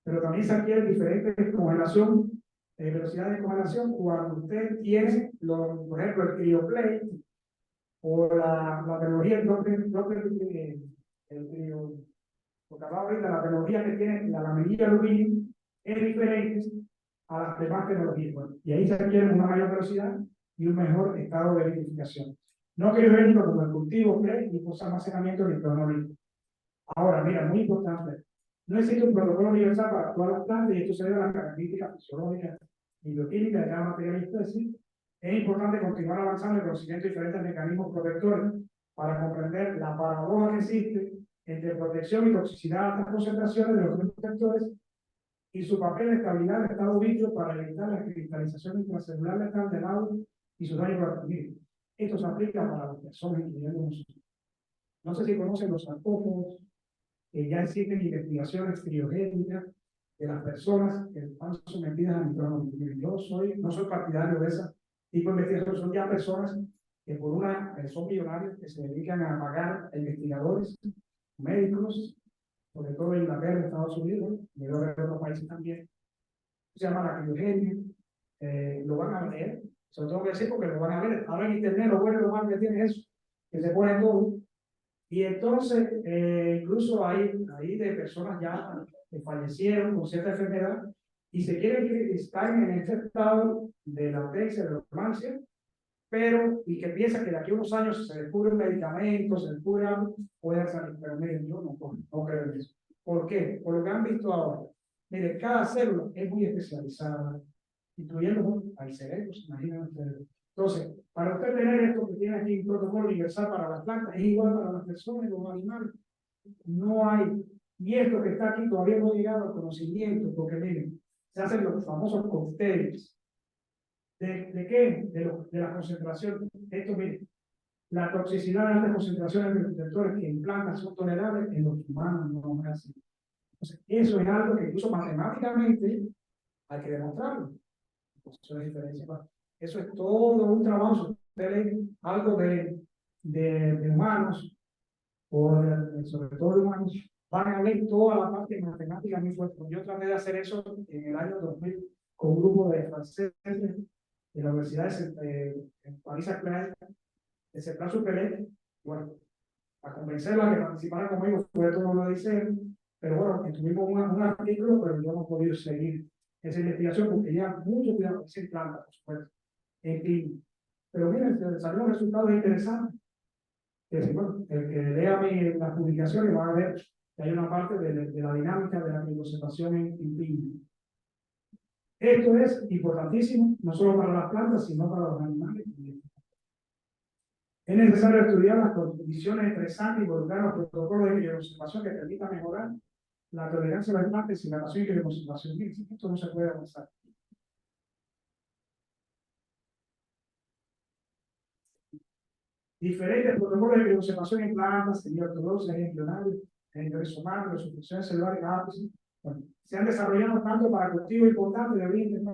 pero también se adquiere diferentes congelación, velocidades de congelación cuando usted tiene, por ejemplo, el cryoplate o la tecnología porque ahorita la tecnología que tiene la laminilla de aluminio es diferente a las demás tecnologías. Bueno, y ahí se adquiere una mayor velocidad y un mejor estado de verificación. No criogénico como el cultivo, play y post-almacenamiento ni cronológico. Ahora, mira, muy importante. No existe un protocolo universal para todas las plantas y esto se debe a las características fisiológicas y bioquímicas de cada material y especie. Es importante continuar avanzando en el conocimiento de diferentes mecanismos protectores para comprender la paradoja que existe entre protección y toxicidad a altas concentraciones de los protectores y su papel de estabilidad del estado vitrio para evitar la cristalización intracelular letal del agua y sus daños colaterales. Esto se aplica para las personas, incluyendo nosotros. No sé si conocen los sarcófagos, que ya existen investigaciones criogénicas de las personas que están sometidas a nitrógeno. Yo no soy partidario de ese tipo de investigación, son ya personas que son millonarios que se dedican a pagar a investigadores, médicos, sobre todo en Inglaterra, Estados Unidos, y en otros países también. Se llama la criogenia, lo van a leer, sobre todo que decir porque lo van a ver, ahora en internet lo bueno y lo malo que tiene es eso, que se pone todo. Y entonces, incluso hay de personas ya que fallecieron con cierta enfermedad y se quieren que están en este estado de latencia, de dormancia, y que piensan que de aquí a unos años se descubre un medicamento, se descubre algo, pueden salir. Pero miren, yo no creo en eso. ¿Por qué? Por lo que han visto ahora. Miren, cada célula es muy especializada, incluyendo al cerebro, se imaginan ustedes. Entonces, para usted tener esto que tiene aquí un protocolo universal para las plantas, es igual para las personas y los animales. No hay. Y esto que está aquí todavía no ha llegado al conocimiento, porque miren, se hacen los famosos cócteles. ¿De qué? De la concentración. Esto, miren, la toxicidad de altas concentraciones de protectores que en plantas son tolerables, en los humanos no es así. Entonces, eso es algo que incluso matemáticamente hay que demostrarlo. Eso es diferencia. Eso es todo un trabajo. Ustedes leen algo de humanos, o sobre todo de humanos, van a ver toda la parte matemática muy fuerte. Yo traté de hacer eso en el año 2000 con un grupo de franceses de la Universidad de París-Saclay, de Ceplan Supéré. Bueno, a convencerla a que participara conmigo fue todo lo dice, pero bueno, tuvimos un artículo, pero yo no he podido seguir esa investigación porque ya mucho cuidado sin planta, por supuesto, en fin. Pero miren, salieron resultados interesantes. Que, bueno, el que lea las publicaciones va a ver que hay una parte de la dinámica de la conservación en pino. Esto es importantísimo, no solo para las plantas, sino para los animales. Es necesario estudiar las condiciones estresantes y involucrar los protocolos de bioconservación que permitan mejorar la tolerancia a las plantas, hidratación y bioconservación. Esto no se puede avanzar. Diferentes protocolos de bioconservación en plantas, semiortodoxas, embrionarios, en rizomatos, de sustituciones celulares, bueno, se han desarrollado tanto para cultivos importantes de origen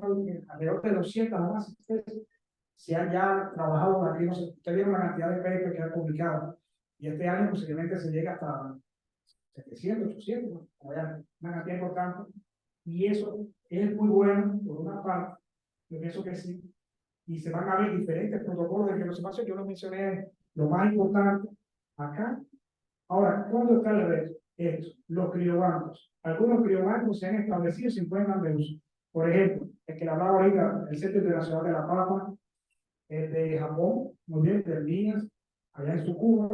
alrededor de 200 o más especies. Se han ya trabajado aquí, no sé, ustedes vieron la cantidad de papers que han publicado, y este año posiblemente se llega hasta 700, 800, ¿no? Una cantidad importante, y eso es muy bueno, por una parte, Yo pienso que sí. Y se van a ver diferentes protocolos de criosepación. Yo lo mencioné lo más importante acá. Ahora, ¿cuándo está el reto? Esto, los criobancos. Algunos criobancos se han establecido y se encuentran de uso. Por ejemplo, el que le hablaba ahorita, el Centro Internacional de la Papa, es de Japón, muy bien, de Minas, allá en Tsukuba,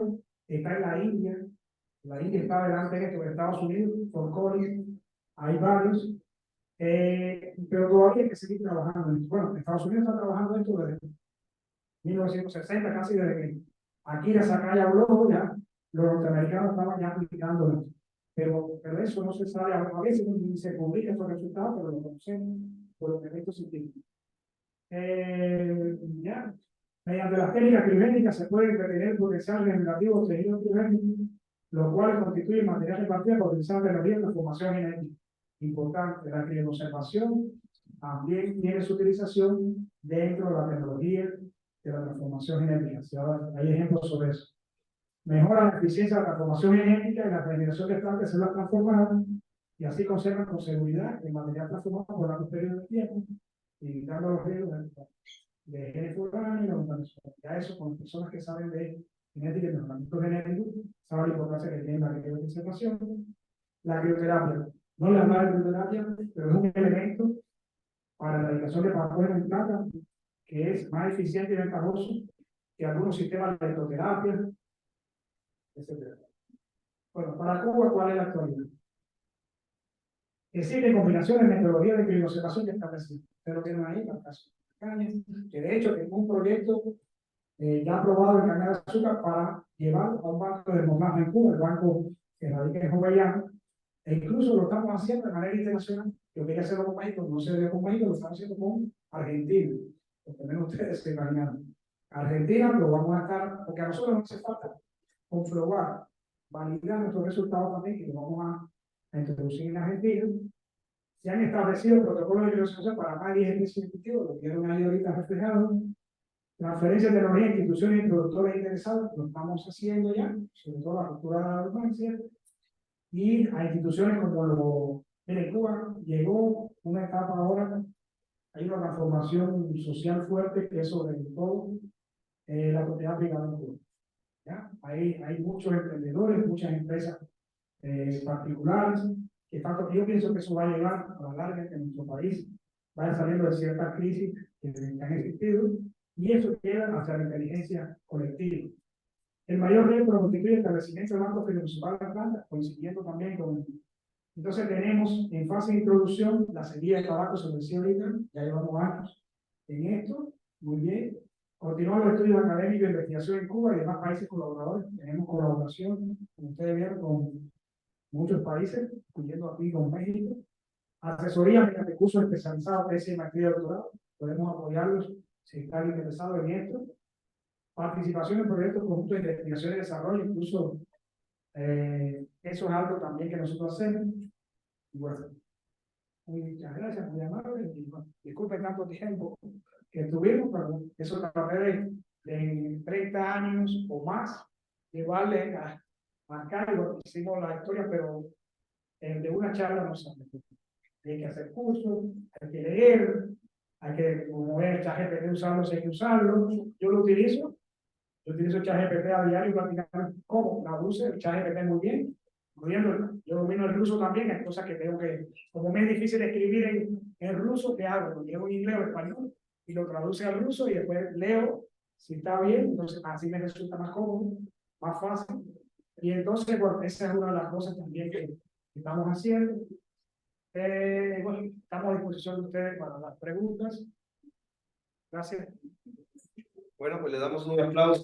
está en la India. La India está delante de esto, de Estados Unidos, por Collins, hay varios. Pero todavía hay que seguir trabajando en esto. Bueno, Estados Unidos está trabajando en esto desde 1960, casi desde que Akira Sakai habló, ya los norteamericanos estaban ya aplicando esto. Pero eso no se sabe, a veces ni se publica estos resultados, pero lo conocemos por los efectos científicos. Ya, mediante las técnicas criogénicas se puede retener el potencial generativo obtenido criogénico, lo cual constituye material de partida potencial de energía en la formación genética. Importante, la crioconservación también tiene su utilización dentro de la tecnología de la transformación genética. Si ahora hay ejemplos sobre eso. Mejora la eficiencia de la transformación genética y la regeneración de plantas de células transformadas, y así conservan con seguridad el material transformado por largos periodos de tiempo, evitando los riesgos de genes foráneos y la contaminación. Ya eso, con personas que saben de genética y mejoramiento genético, saben la importancia que tiene la crioconservación. La crioterapia. No le habla de crioterapia, pero es un elemento para la erradicación de patógenos en plantas que es más eficiente y ventajoso que algunos sistemas de electroterapia, etc. Bueno, para Cuba, ¿cuál es la actualidad? Existen combinaciones de metodologías de crioconservación ya establecidas. Ustedes lo tienen ahí, para el caso de caña, que de hecho tengo un proyecto ya aprobado en caña de azúcar para llevar a un banco de desmontado en Cuba, el banco que radica en Jovellano, e incluso lo estamos haciendo de manera internacional. Yo quería hacerlo con México, no se dio con México, lo estamos haciendo con Argentina, por lo menos ustedes se imaginan. Argentina lo vamos a estar, porque a nosotros nos hace falta comprobar, validar nuestros resultados también, que lo vamos a introducir en Argentina. Se han establecido protocolos de crioconservación para más de 10 especies de cultivo, lo vieron ahí ahorita reflejado. Transferencia de tecnología a instituciones y productores interesados, lo estamos haciendo ya, sobre todo la cultura de la urbancia, y a instituciones como en Cuba llegó una etapa ahora, hay una transformación social fuerte que es sobre todo la propiedad privada en Cuba. ¿Ya? Hay muchos emprendedores, muchas empresas particulares, que tanto yo pienso que eso va a llevar a la larga que nuestro país vaya saliendo de ciertas crisis que han existido, y eso lleva hacia la inteligencia colectiva. El mayor reto lo constituye el establecimiento de bancos municipales de plantas, coincidiendo también con. Entonces tenemos en fase de introducción la semilla de tabaco, se lo decía ahorita, ya llevamos años en esto, muy bien. Continuamos los estudios académicos de investigación en Cuba y demás países colaboradores. Tenemos colaboración, como ustedes vieron, con muchos países, incluyendo aquí con México. Asesoría mediante cursos especializados, tesis, maestría y doctorado. Podemos apoyarlos si están interesados en esto. Participación en proyectos conjuntos de investigación y desarrollo, incluso eso es algo también que nosotros hacemos. Y bueno, muchas gracias, muy amable. Y, bueno, disculpen tanto tiempo que estuvimos, pero eso trataré de 30 años o más, llevarle a marcar, y bueno, hicimos la historia, pero de una charla no se aprende. Hay que hacer cursos, hay que leer, hay que, como ver el ChatGPT, usarlo, si hay que usarlo. Yo lo utilizo. Yo utilizo ChatGPT a diario prácticamente. ¿Cómo? La uso el ChatGPT muy bien. Yo domino el ruso también, hay cosas que tengo que, como me es difícil escribir en ruso, ¿qué hago? Lo llevo en inglés o español y lo traduce al ruso y después leo si está bien, entonces así me resulta más cómodo, más fácil. Y entonces, bueno, esa es una de las cosas también que estamos haciendo. Bueno, estamos a disposición de ustedes para las preguntas. Gracias. Bueno, pues le damos un aplauso.